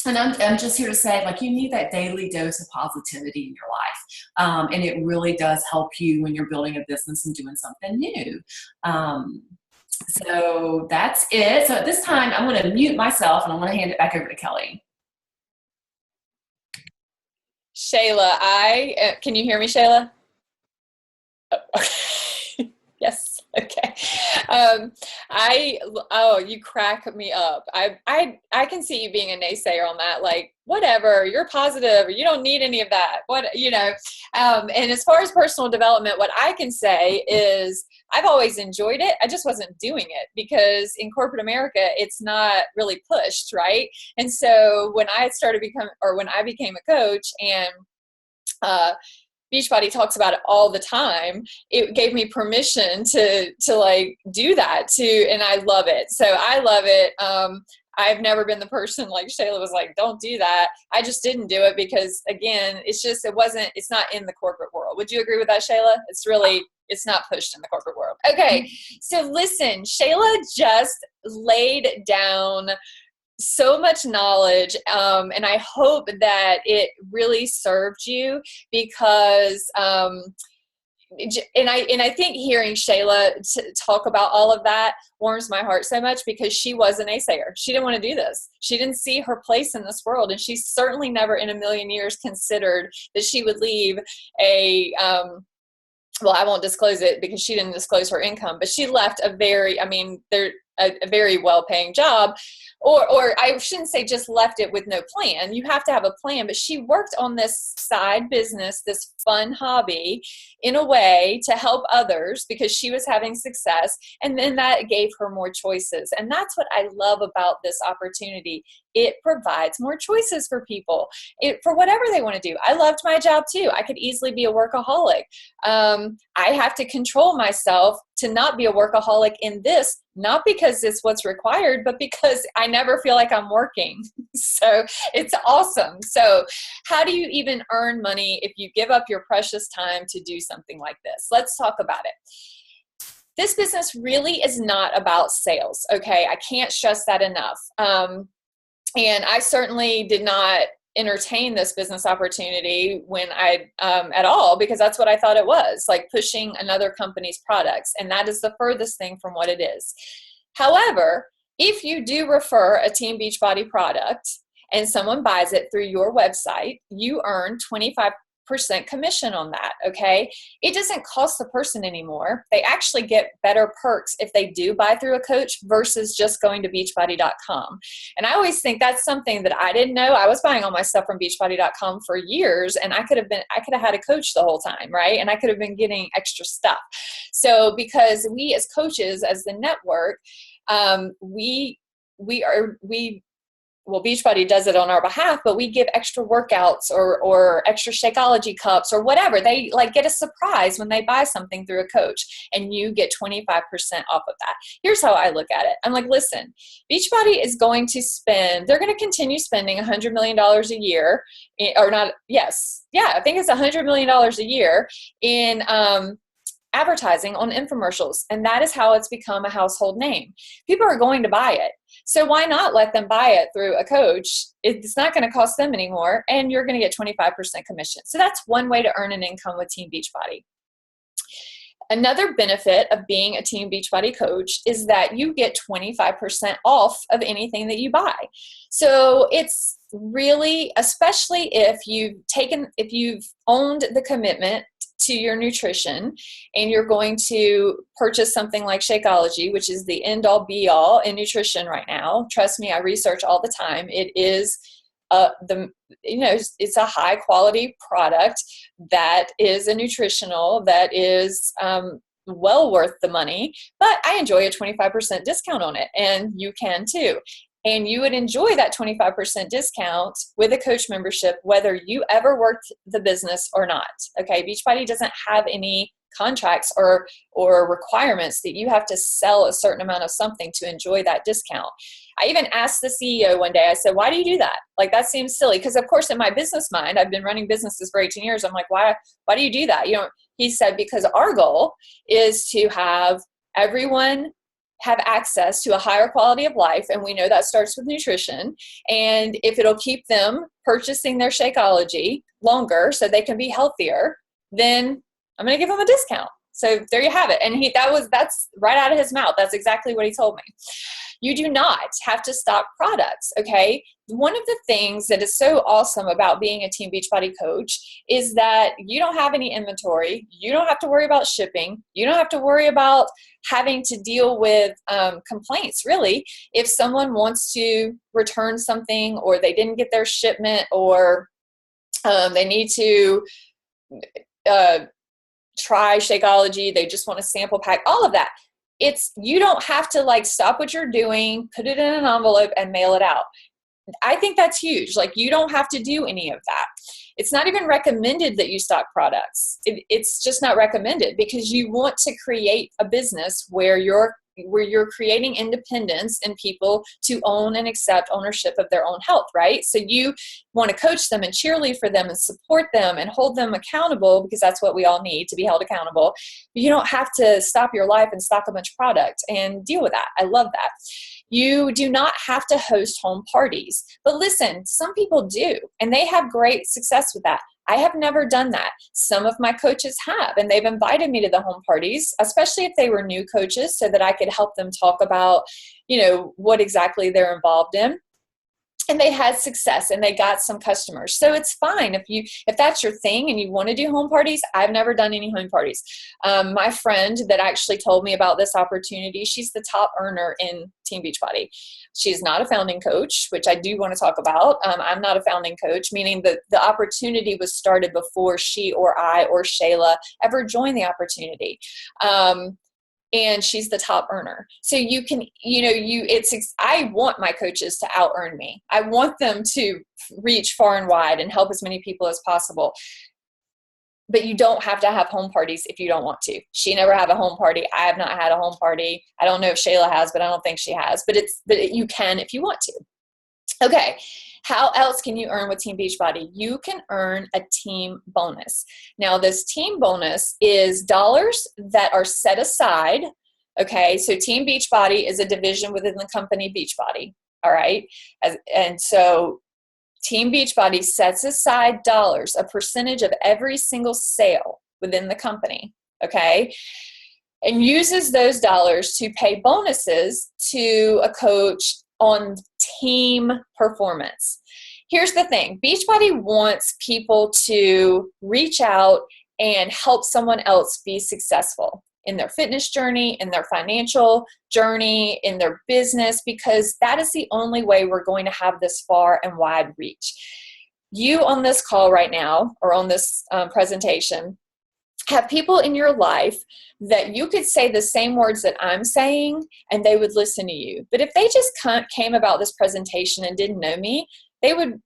And I'm just here to say, you need that daily dose of positivity in your life. And it really does help you when you're building a business and doing something new. So that's it. So at this time, I'm going to mute myself and I'm going to hand it back over to Kelly. Shayla, can you hear me, Shayla? Oh, okay. Yes. Okay. You crack me up. I can see you being a naysayer on that. Whatever, you're positive, or you don't need any of that. And as far as personal development, what I can say is I've always enjoyed it. I just wasn't doing it because in corporate America, it's not really pushed, right? And so when I became a coach and, Beachbody talks about it all the time, it gave me permission to do that too. And I love it. So I love it. I've never been the person like Shayla was like, don't do that. I just didn't do it because again, it's not in the corporate world. Would you agree with that, Shayla? It's not pushed in the corporate world. Okay. So listen, Shayla just laid down so much knowledge, and I hope that it really served you, because and I think hearing Shayla talk about all of that warms my heart so much, because she was a naysayer. She didn't want to do this. She didn't see her place in this world, and she certainly never in a million years considered that she would leave a well, I won't disclose it because she didn't disclose her income, but she left a very, a very well-paying job, or I shouldn't say just left it with no plan. You have to have a plan, but she worked on this side business, this fun hobby, in a way to help others because she was having success. And then that gave her more choices. And that's what I love about this opportunity. It provides more choices for people for whatever they want to do. I loved my job too. I could easily be a workaholic. I have to control myself to not be a workaholic in this, not because it's what's required, but because I never feel like I'm working. So it's awesome. So how do you even earn money if you give up your precious time to do something like this? Let's talk about it. This business really is not about sales. Okay. I can't stress that enough. And I certainly did not entertain this business opportunity when at all, because that's what I thought it was, like pushing another company's products. And that is the furthest thing from what it is. However, if you do refer a Team Beachbody product and someone buys it through your website, you earn 25% commission on that. Okay. It doesn't cost the person anymore. They actually get better perks if they do buy through a coach versus just going to beachbody.com. And I always think that's something that I didn't know. I was buying all my stuff from beachbody.com for years, and I could have had a coach the whole time. Right. And I could have been getting extra stuff. So because we as coaches, as the network, well, Beachbody does it on our behalf, but we give extra workouts or extra Shakeology cups or whatever. They get a surprise when they buy something through a coach, and you get 25% off of that. Here's how I look at it. I'm like, listen, Beachbody is going to they're going to continue spending $100 million a year, or not. Yes. Yeah. I think it's $100 million a year in, advertising on infomercials. And that is how it's become a household name. People are going to buy it. So why not let them buy it through a coach? It's not going to cost them anymore, and you're going to get 25% commission. So that's one way to earn an income with Team Beachbody. Another benefit of being a Team Beachbody coach is that you get 25% off of anything that you buy. So it's really, especially if you've owned the commitment to your nutrition and you're going to purchase something like Shakeology, which is the end all be all in nutrition right now. Trust me, I research all the time. It is it's a high quality product that is a nutritional, that is well worth the money, but I enjoy a 25% discount on it, and you can too. And you would enjoy that 25% discount with a coach membership, whether you ever worked the business or not. Okay, Beachbody doesn't have any contracts or requirements that you have to sell a certain amount of something to enjoy that discount. I even asked the CEO one day, I said, why do you do that? That seems silly. Because of course, in my business mind, I've been running businesses for 18 years. I'm like, why do you do that? He said, because our goal is to have everyone have access to a higher quality of life. And we know that starts with nutrition. And if it'll keep them purchasing their Shakeology longer so they can be healthier, then I'm going to give them a discount. So there you have it. And that's right out of his mouth. That's exactly what he told me. You do not have to stock products. Okay. One of the things that is so awesome about being a Team Beachbody coach is that you don't have any inventory. You don't have to worry about shipping. You don't have to worry about having to deal with complaints, really. If someone wants to return something, or they didn't get their shipment, or they need to try Shakeology, they just want a sample pack, all of that. You don't have to stop what you're doing, put it in an envelope and mail it out. I think that's huge. You don't have to do any of that. It's not even recommended that you stock products. It's just not recommended, because you want to create a business where you're creating independence in people to own and accept ownership of their own health, right? So you want to coach them and cheerlead for them and support them and hold them accountable, because that's what we all need, to be held accountable. But you don't have to stop your life and stock a bunch of product and deal with that. I love that. You do not have to host home parties. But listen, some people do, and they have great success with that. I have never done that. Some of my coaches have, and they've invited me to the home parties, especially if they were new coaches, so that I could help them talk about, what exactly they're involved in. And they had success and they got some customers. So it's fine if that's your thing and you want to do home parties. I've never done any home parties. My friend that actually told me about this opportunity, she's the top earner in Team Beachbody. She's not a founding coach, which I do want to talk about. I'm not a founding coach, meaning that the opportunity was started before she or I or Shayla ever joined the opportunity. And she's the top earner. So you can, I want my coaches to out earn me. I want them to reach far and wide and help as many people as possible. But you don't have to have home parties if you don't want to. She never had a home party. I have not had a home party. I don't know if Shayla has, but I don't think she has. But you can if you want to. Okay. How else can you earn with Team Beachbody? You can earn a team bonus. Now, this team bonus is dollars that are set aside. Okay, so Team Beachbody is a division within the company Beachbody. All right, and so Team Beachbody sets aside dollars, a percentage of every single sale within the company. Okay, and uses those dollars to pay bonuses to a coach on team performance. Here's the thing. Beachbody wants people to reach out and help someone else be successful in their fitness journey, in their financial journey, in their business, because that is the only way we're going to have this far and wide reach. You on this call right now, or on this presentation, have people in your life that you could say the same words that I'm saying and they would listen to you. But if they just came about this presentation and didn't know me, they would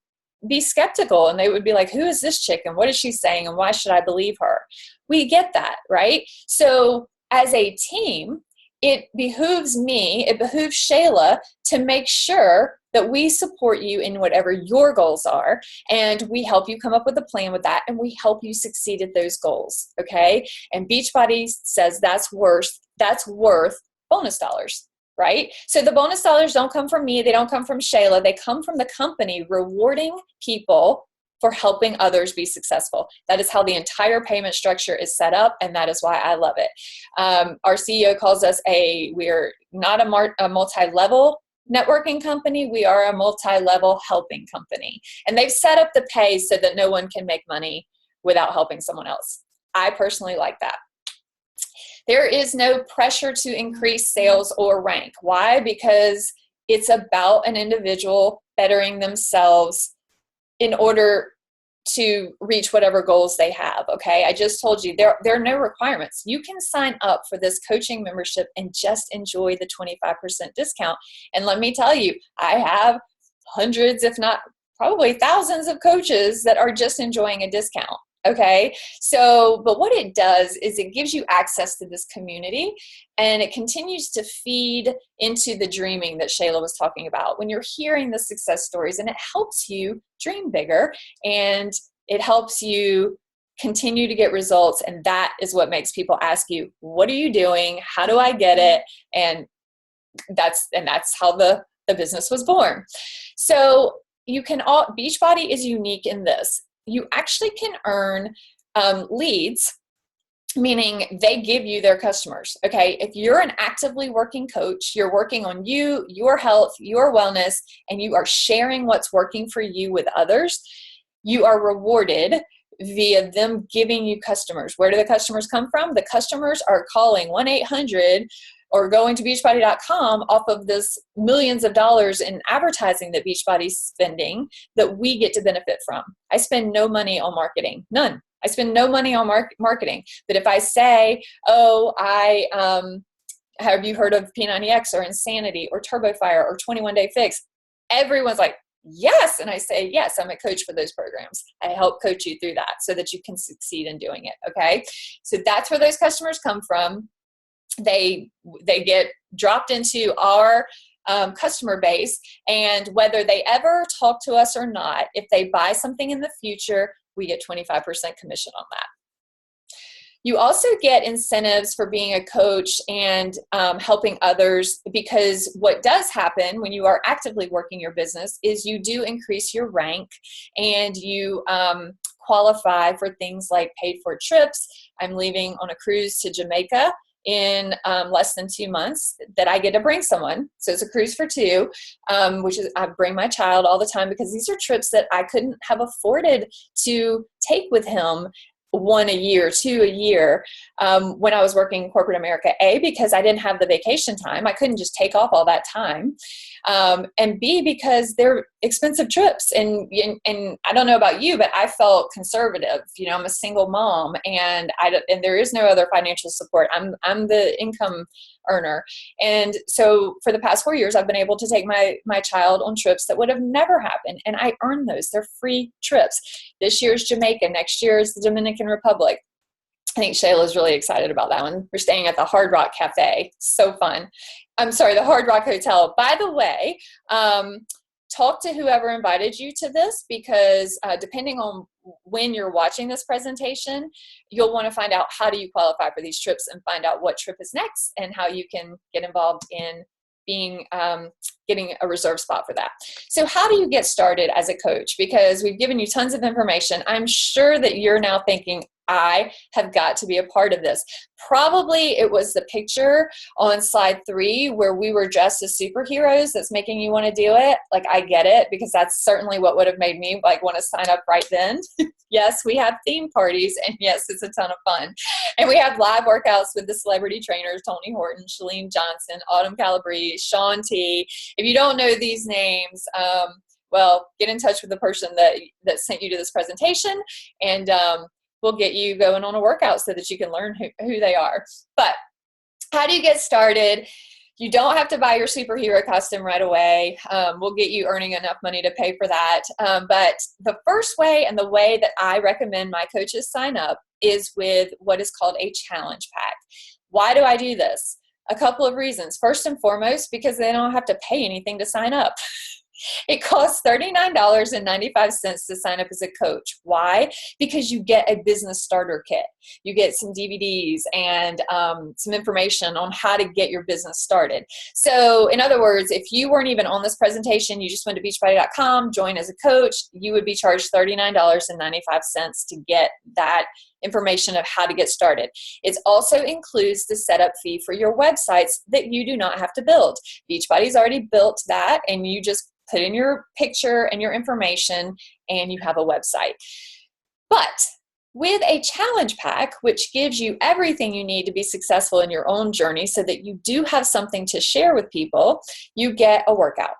be skeptical and they would be like, who is this chick and what is she saying and why should I believe her? We get that, right? So as a team, it behooves Shayla to make sure that we support you in whatever your goals are, and we help you come up with a plan with that, and we help you succeed at those goals, okay? And Beachbody says that's worth bonus dollars, right? So the bonus dollars don't come from me, they don't come from Shayla, they come from the company rewarding people for helping others be successful. That is how the entire payment structure is set up, and that is why I love it. Our CEO calls us we're not a multi-level networking company, we are a multi-level helping company. And they've set up the pay so that no one can make money without helping someone else. I personally like that. There is no pressure to increase sales or rank. Why? Because it's about an individual bettering themselves in order to reach whatever goals they have, okay? I just told you, there are no requirements. You can sign up for this coaching membership and just enjoy the 25% discount. And let me tell you, I have hundreds, if not probably thousands of coaches that are just enjoying a discount. Okay, so, but what it does is it gives you access to this community, and it continues to feed into the dreaming that Shayla was talking about. When you're hearing the success stories, and it helps you dream bigger, and it helps you continue to get results, and that is what makes people ask you, what are you doing? How do I get it? And that's how the business was born. So Beachbody is unique in this. You actually can earn leads, meaning they give you their customers, okay? If you're an actively working coach, you're working on you, your health, your wellness, and you are sharing what's working for you with others, you are rewarded via them giving you customers. Where do the customers come from? The customers are calling 1-800 or going to beachbody.com off of this millions of dollars in advertising that Beachbody's spending that we get to benefit from. I spend no money on marketing, none. I spend no money on marketing. But if I say, have you heard of P90X or Insanity or TurboFire or 21 Day Fix? Everyone's like, yes. And I say, yes, I'm a coach for those programs. I help coach you through that so that you can succeed in doing it. Okay. So that's where those customers come from. They get dropped into our customer base, and whether they ever talk to us or not, if they buy something in the future, we get 25% commission on that. You also get incentives for being a coach and helping others, because what does happen when you are actively working your business is you do increase your rank, and you qualify for things like paid for trips. I'm leaving on a cruise to Jamaica in less than 2 months that I get to bring someone. So it's a cruise for two, which is, I bring my child all the time, because these are trips that I couldn't have afforded to take with him, one a year, two a year, when I was working in corporate America. A, because I didn't have the vacation time. I couldn't just take off all that time. And B, because they're expensive trips. And I don't know about you, but I felt conservative. You know, I'm a single mom, and there is no other financial support. I'm the income earner. And so for the past 4 years, I've been able to take my child on trips that would have never happened. And I earn those. They're free trips. This year's Jamaica. Next year is the Dominican Republic. I think Shayla's really excited about that one. We're staying at the Hard Rock Cafe. So fun. I'm sorry, the Hard Rock Hotel. By the way, talk to whoever invited you to this, because depending on when you're watching this presentation, you'll want to find out how do you qualify for these trips, and find out what trip is next and how you can get involved in getting a reserve spot for that. So how do you get started as a coach? Because we've given you tons of information. I'm sure that you're now thinking, I have got to be a part of this. Probably it was the picture on slide 3 where we were dressed as superheroes that's making you want to do it. Like, I get it, because that's certainly what would have made me want to sign up right then. Yes, we have theme parties, and yes, it's a ton of fun. And we have live workouts with the celebrity trainers, Tony Horton, Shalene Johnson, Autumn Calabrese, Shaun T. If you don't know these names, well, get in touch with the person that sent you to this presentation, and we'll get you going on a workout so that you can learn who they are. But how do you get started? You don't have to buy your superhero costume right away. We'll get you earning enough money to pay for that. But the first way, and the way that I recommend my coaches sign up, is with what is called a challenge pack. Why do I do this? A couple of reasons. First and foremost, because they don't have to pay anything to sign up. It costs $39.95 to sign up as a coach. Why? Because you get a business starter kit. You get some DVDs and some information on how to get your business started. So in other words, if you weren't even on this presentation, you just went to beachbody.com, join as a coach, you would be charged $39.95 to get that information of how to get started. It also includes the setup fee for your websites that you do not have to build. Beachbody's already built that, and you just put in your picture and your information, and you have a website. But with a challenge pack, which gives you everything you need to be successful in your own journey so that you do have something to share with people, you get a workout.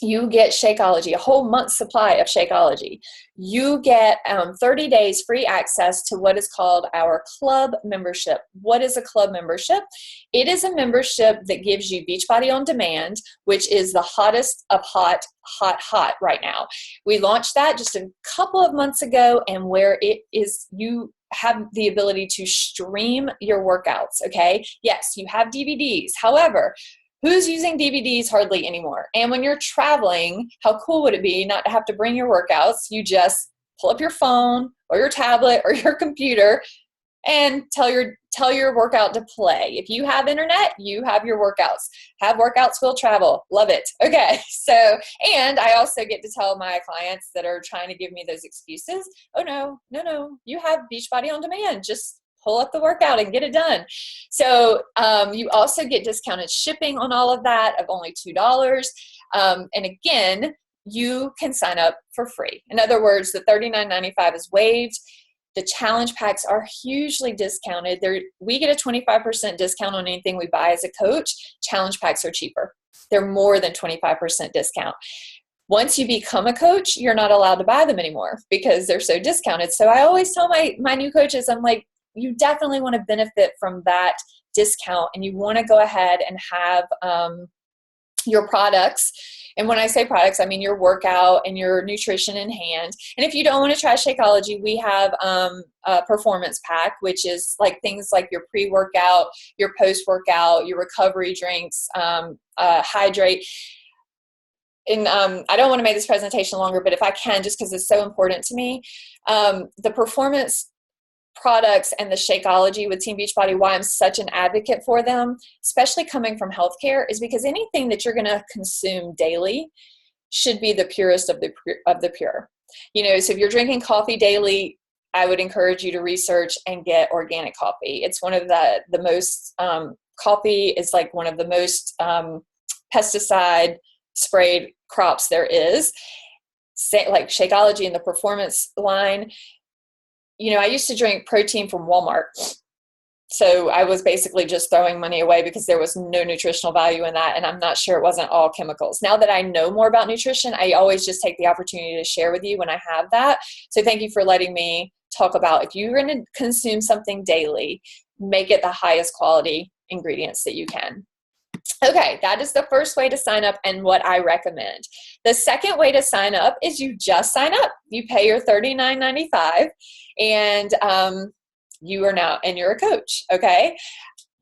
You get Shakeology, a whole month's supply of Shakeology. You get 30 days free access to what is called our club membership. What is a club membership? It is a membership that gives you Beachbody on Demand, which is the hottest of hot right now. We launched that just a couple of months ago, and where it is, you have the ability to stream your workouts, okay? Yes, you have DVDs. However, who's using DVDs hardly anymore? And when you're traveling, how cool would it be not to have to bring your workouts? You just pull up your phone or your tablet or your computer and tell your workout to play. If you have internet, you have your workouts. Have workouts will travel. Love it. Okay. So, and I also get to tell my clients that are trying to give me those excuses, oh no, you have Beachbody on Demand. Just pull up the workout and get it done. So you also get discounted shipping on all of that of only $2. And again, you can sign up for free. In other words, the $39.95 is waived. The challenge packs are hugely discounted. We get a 25% discount on anything we buy as a coach. Challenge packs are cheaper. They're more than 25% discount. Once you become a coach, you're not allowed to buy them anymore because they're so discounted. So I always tell my new coaches, I'm like, you definitely want to benefit from that discount, and you want to go ahead and have your products. And when I say products, I mean your workout and your nutrition in hand. And if you don't want to try Shakeology, we have a performance pack, which is like things like your pre-workout, your post-workout, your recovery drinks, hydrate. And I don't want to make this presentation longer, but if I can, just because it's so important to me, the performance products and the Shakeology with Team Beachbody, why I'm such an advocate for them, especially coming from healthcare, is because anything that you're going to consume daily should be the purest of the pure. You know, so if you're drinking coffee daily, I would encourage you to research and get organic coffee. It's one of the most, coffee is like one of the most pesticide sprayed crops there is. Like Shakeology in the performance line, you know, I used to drink protein from Walmart. So I was basically just throwing money away because there was no nutritional value in that. And I'm not sure it wasn't all chemicals. Now that I know more about nutrition, I always just take the opportunity to share with you when I have that. So thank you for letting me talk about, if you're going to consume something daily, make it the highest quality ingredients that you can. Okay, that is the first way to sign up and what I recommend. The second way to sign up is you just sign up. You pay your $39.95 and you are now, and you're a coach, okay?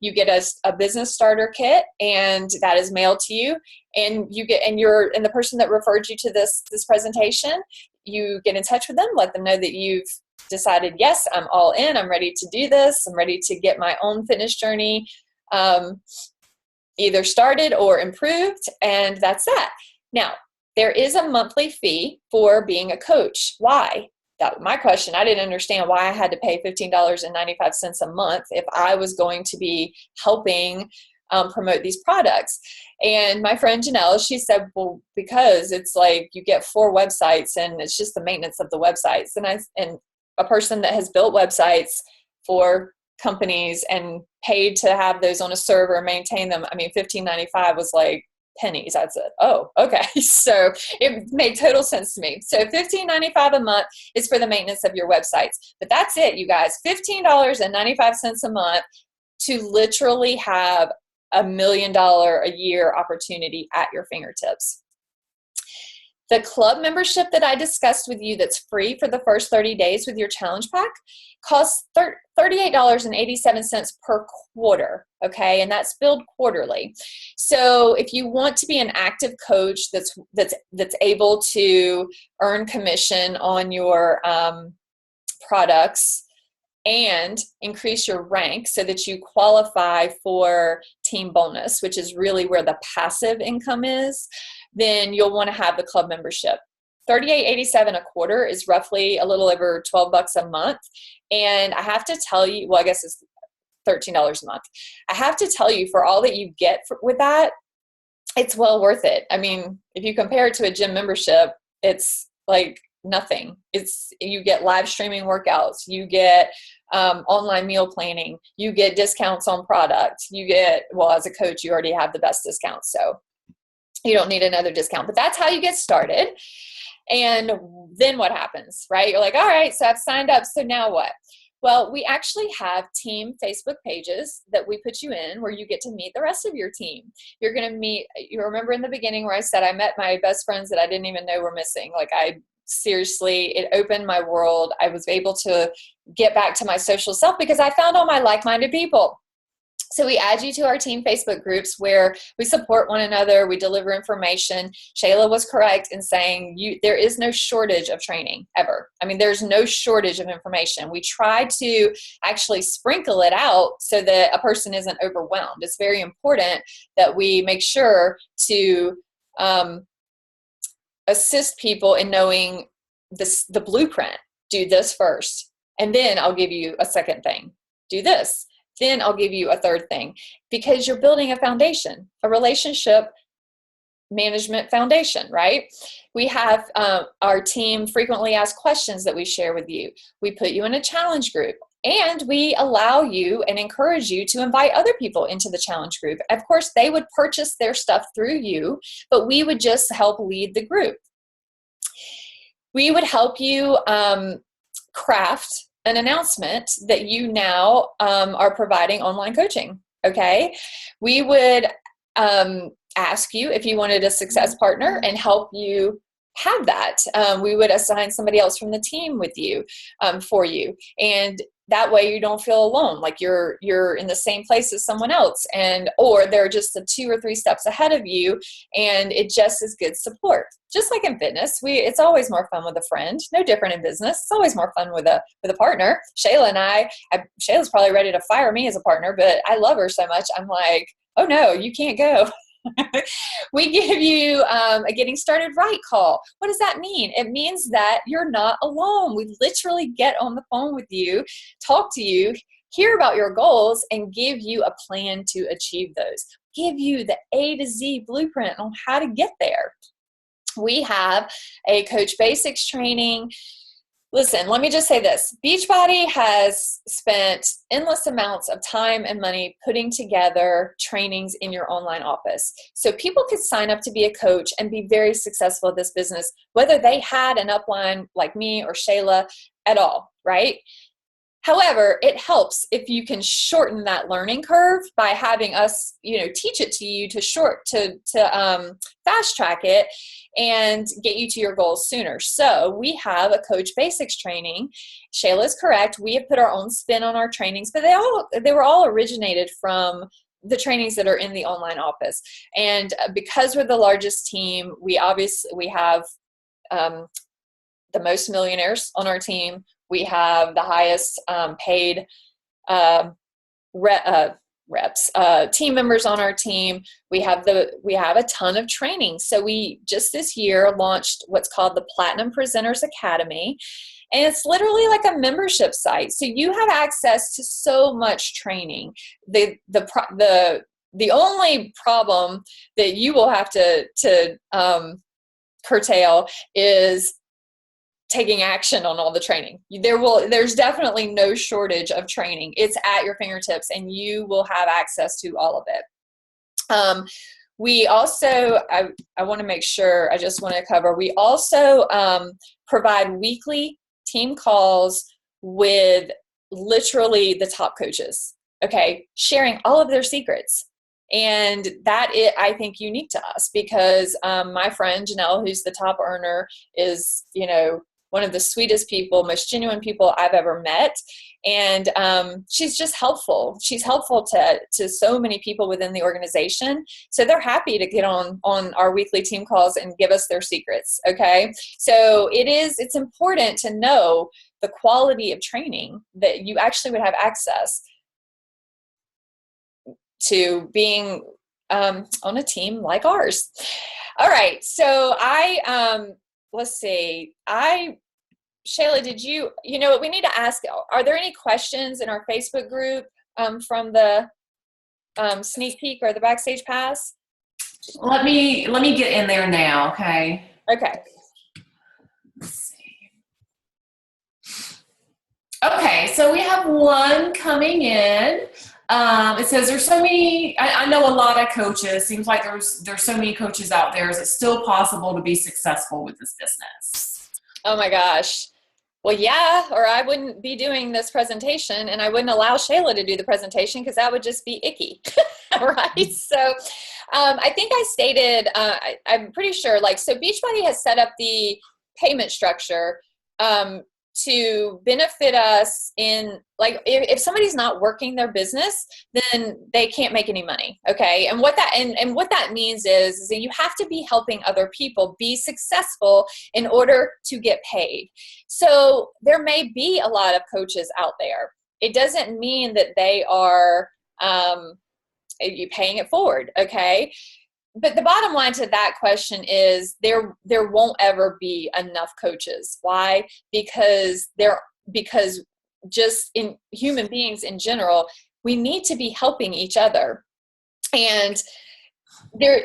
You get a business starter kit and that is mailed to you, and you get, and the person that referred you to this presentation, you get in touch with them, let them know that you've decided, yes, I'm all in, I'm ready to do this, I'm ready to get my own fitness journey either started or improved, and that's that. Now, there is a monthly fee for being a coach. Why? That was my question. I didn't understand why I had to pay $15.95 a month if I was going to be helping promote these products. And my friend Janelle, she said, well, because it's like you get 4 websites and it's just the maintenance of the websites. And a person that has built websites for companies and paid to have those on a server and maintain them, I mean, $15.95 was like pennies. I said, oh, okay. So it made total sense to me. So $15.95 a month is for the maintenance of your websites. But that's it, you guys. $15.95 a month to literally have $1 million a year opportunity at your fingertips. The club membership that I discussed with you that's free for the first 30 days with your challenge pack costs $38.87 per quarter, okay? And that's billed quarterly. So if you want to be an active coach that's able to earn commission on your products and increase your rank so that you qualify for team bonus, which is really where the passive income is, then you'll want to have the club membership. $38.87 a quarter is roughly a little over $12 a month. And I have to tell you, well, I guess it's $13 a month. I have to tell you, for all that you get with that, it's well worth it. I mean, if you compare it to a gym membership, it's like nothing. You get live streaming workouts, you get online meal planning, you get discounts on products, you get, well, as a coach, you already have the best discounts, so you don't need another discount. But that's how you get started. And then what happens, right? You're like, all right, so I've signed up, so now what? Well, we actually have team Facebook pages that we put you in where you get to meet the rest of your team. You're going to meet, you remember in the beginning where I said I met my best friends that I didn't even know were missing. Like, seriously, it opened my world. I was able to get back to my social self because I found all my like-minded people. So we add you to our team Facebook groups where we support one another, we deliver information. Shayla was correct in saying there is no shortage of training ever. I mean, there's no shortage of information. We try to actually sprinkle it out so that a person isn't overwhelmed. It's very important that we make sure to assist people in knowing the blueprint. Do this first, and then I'll give you a second thing. Do this. Then I'll give you a third thing, because you're building a foundation, a relationship management foundation, right? We have our team frequently asked questions that we share with you. We put you in a challenge group, and we allow you and encourage you to invite other people into the challenge group. Of course, they would purchase their stuff through you, but we would just help lead the group. We would help you craft an announcement that you now are providing online coaching, okay? We would ask you if you wanted a success partner and help you have that. We would assign somebody else from the team with you, for you. And that way you don't feel alone, like you're in the same place as someone else, or they're just 2 or 3 steps ahead of you, and it just is good support. Just like in fitness, it's always more fun with a friend. No different in business. It's always more fun with a partner. Shayla and Shayla's probably ready to fire me as a partner, but I love her so much. I'm like, oh no, you can't go. We give you a getting started right call. What does that mean? It means that you're not alone. We literally get on the phone with you, talk to you, hear about your goals, and give you a plan to achieve those. Give you the A to Z blueprint on how to get there. We have a Coach Basics training. Listen, let me just say this. Beachbody has spent endless amounts of time and money putting together trainings in your online office. So people could sign up to be a coach and be very successful at this business, whether they had an upline like me or Shayla at all, right? However, it helps if you can shorten that learning curve by having us, teach it to you to fast track it and get you to your goals sooner. So we have a Coach Basics training. Shayla is correct. We have put our own spin on our trainings, but they were all originated from the trainings that are in the online office. And because we're the largest team, we have the most millionaires on our team. We have the highest paid reps, team members on our team. We have a ton of training. So we just this year launched what's called the Platinum Presenters Academy. And it's literally like a membership site. So you have access to so much training. The only problem that you will have to curtail is taking action on all the training. There's definitely no shortage of training. It's at your fingertips and you will have access to all of it. We also, I want to make sure, I just want to cover, we also provide weekly team calls with literally the top coaches, okay, sharing all of their secrets. And that is, I think, unique to us because my friend Janelle, who's the top earner, is, one of the sweetest people, most genuine people I've ever met. And she's just helpful. She's helpful to so many people within the organization. So they're happy to get on our weekly team calls and give us their secrets. Okay. So it's important to know the quality of training that you actually would have access to being on a team like ours. All right. So let's see. Shayla, did you know what we need to ask? Are there any questions in our Facebook group from the sneak peek or the backstage pass? Let me get in there now. Okay. Okay. Let's see. Okay. So we have one coming in. It says there's so many, I know a lot of coaches, seems like there's so many coaches out there. Is it still possible to be successful with this business? Oh my gosh. Well, yeah, or I wouldn't be doing this presentation and I wouldn't allow Shayla to do the presentation because that would just be icky. Right. So I think I stated, I'm pretty sure, so Beachbody has set up the payment structure to benefit us in, if somebody's not working their business, then they can't make any money. Okay. And what that means is that you have to be helping other people be successful in order to get paid. So there may be a lot of coaches out there. It doesn't mean that they are, you paying it forward. Okay. But the bottom line to that question is there won't ever be enough coaches. Why? Because just in human beings in general, we need to be helping each other. And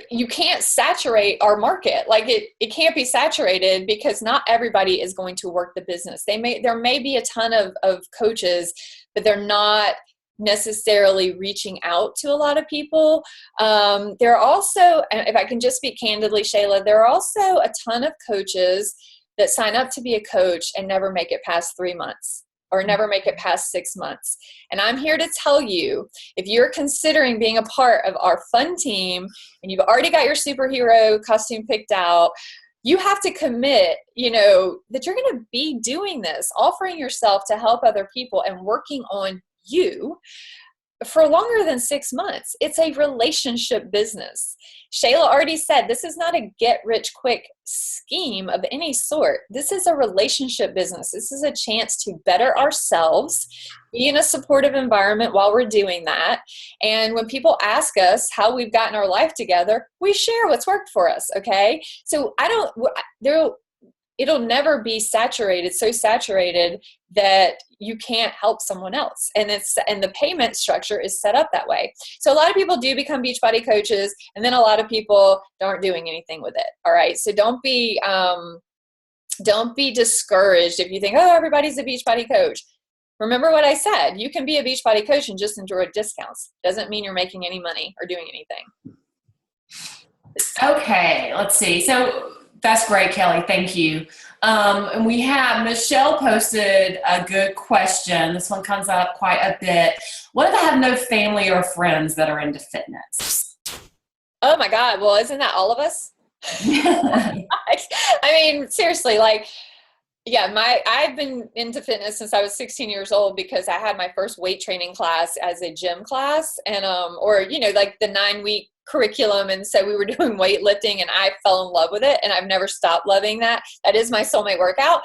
you can't saturate our market. It can't be saturated because not everybody is going to work the business. There may be a ton of coaches, but they're not necessarily reaching out to a lot of people. There are also, if I can just speak candidly, Shayla, there are also a ton of coaches that sign up to be a coach and never make it past 3 months or never make it past 6 months. And I'm here to tell you, if you're considering being a part of our fun team and you've already got your superhero costume picked out, you have to commit, that you're going to be doing this, offering yourself to help other people and working on you for longer than 6 months. It's a relationship business. Shayla already said this is not a get rich quick scheme of any sort. This is a relationship business. This is a chance to better ourselves, be in a supportive environment while we're doing that. And when people ask us how we've gotten our life together, we share what's worked for us. Okay. So it'll never be so saturated that you can't help someone else. And the payment structure is set up that way. So a lot of people do become Beachbody coaches, and then a lot of people aren't doing anything with it. All right. So don't be discouraged if you think, oh, everybody's a Beachbody coach. Remember what I said. You can be a Beachbody coach and just enjoy discounts. Doesn't mean you're making any money or doing anything. Okay, let's see. So that's great, Kelly. Thank you. And we have Michelle posted a good question. This one comes up quite a bit. What if I have no family or friends that are into fitness? Oh my God. Well, isn't that all of us? I mean, seriously, I've been into fitness since I was 16 years old because I had my first weight training class as a gym class and, the 9-week curriculum. And so we were doing weightlifting and I fell in love with it and I've never stopped loving that. That is my soulmate workout.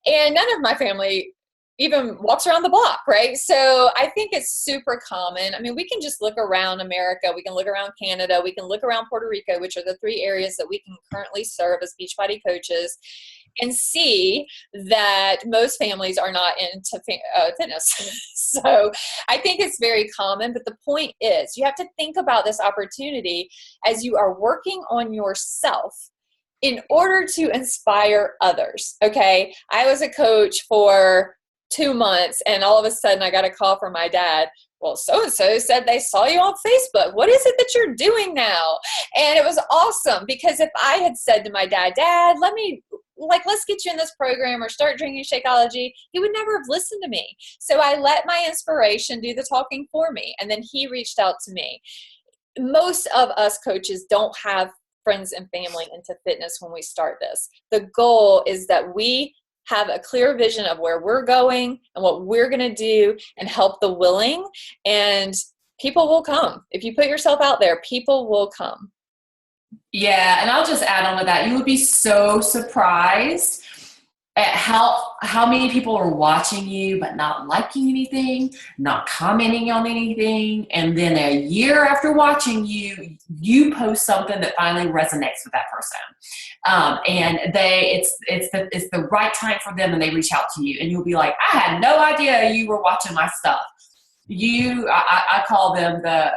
And none of my family even walks around the block, right? So I think it's super common. I mean, we can just look around America. We can look around Canada. We can look around Puerto Rico, which are the 3 areas that we can currently serve as Beachbody coaches, and see that most families are not into fitness. So I think it's very common, but the point is you have to think about this opportunity as you are working on yourself in order to inspire others. Okay. I was a coach for 2 months and all of a sudden I got a call from my dad. Well, so-and-so said they saw you on Facebook. What is it that you're doing now? And it was awesome because if I had said to my dad, let's get you in this program or start drinking Shakeology, he would never have listened to me. So I let my inspiration do the talking for me. And then he reached out to me. Most of us coaches don't have friends and family into fitness when we start this. The goal is that we have a clear vision of where we're going and what we're going to do and help the willing, and people will come. If you put yourself out there, people will come. Yeah, and I'll just add on to that. You would be so surprised at how many people are watching you but not liking anything, not commenting on anything, and then a year after watching you post something that finally resonates with that person, and it's the right time for them, and they reach out to you, and you'll be like, I had no idea you were watching my stuff. I call them the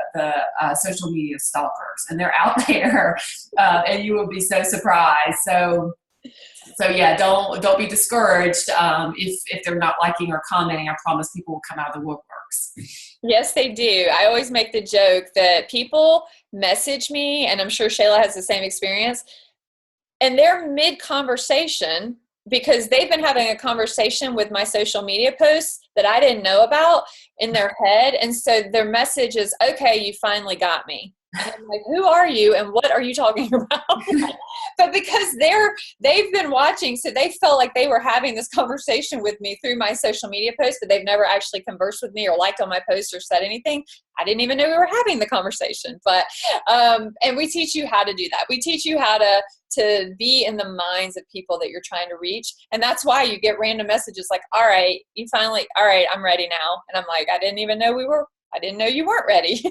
social media stalkers, and they're out there, and you will be so surprised. So yeah, don't be discouraged if they're not liking or commenting. I promise people will come out of the woodworks. Yes, they do. I always make the joke that people message me, and I'm sure Shayla has the same experience, and they're mid-conversation because they've been having a conversation with my social media posts that I didn't know about in their head. And so their message is, okay, you finally got me. And I'm like, who are you and what are you talking about? But because they've been watching, so they felt like they were having this conversation with me through my social media posts, but they've never actually conversed with me or liked on my post or said anything. I didn't even know we were having the conversation. But and we teach you how to do that. We teach you how to be in the minds of people that you're trying to reach. And that's why you get random messages like, all right, I'm ready now. And I'm like, I didn't know you weren't ready.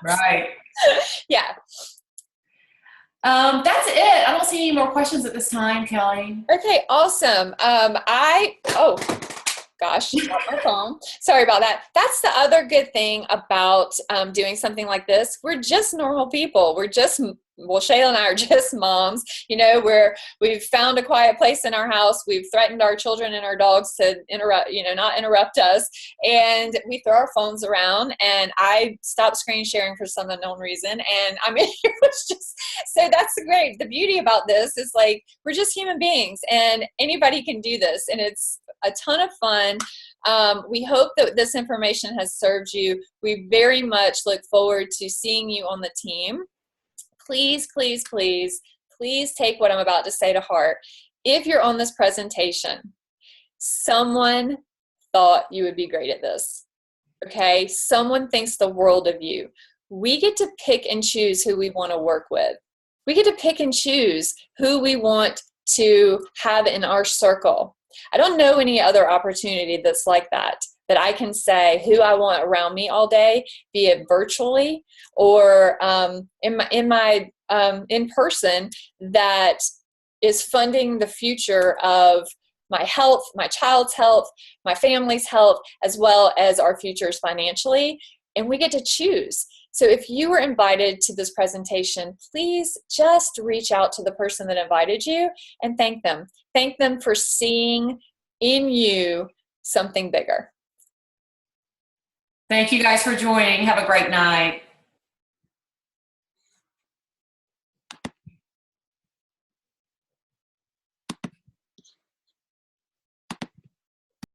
Right. Yeah. That's it. I don't see any more questions at this time, Kelly. Okay, awesome. Gosh, not my phone. Sorry about that. That's the other good thing about doing something like this. We're just normal people. Shayla and I are just moms. We've found a quiet place in our house. We've threatened our children and our dogs to not interrupt us. And we throw our phones around, and I stopped screen sharing for some unknown reason. And I mean, it was just, so that's great. The beauty about this is we're just human beings and anybody can do this. And it's a ton of fun. We hope that this information has served you. We very much look forward to seeing you on the team. Please, please, please, please take what I'm about to say to heart. If you're on this presentation, someone thought you would be great at this. Okay? Someone thinks the world of you. We get to pick and choose who we want to work with. We get to pick and choose who we want to have in our circle. I don't know any other opportunity that's like that I can say who I want around me all day, be it virtually or in person, that is funding the future of my health, my child's health, my family's health, as well as our futures financially. And we get to choose. So if you were invited to this presentation, please just reach out to the person that invited you and thank them. Thank them for seeing in you something bigger. Thank you guys for joining. Have a great night.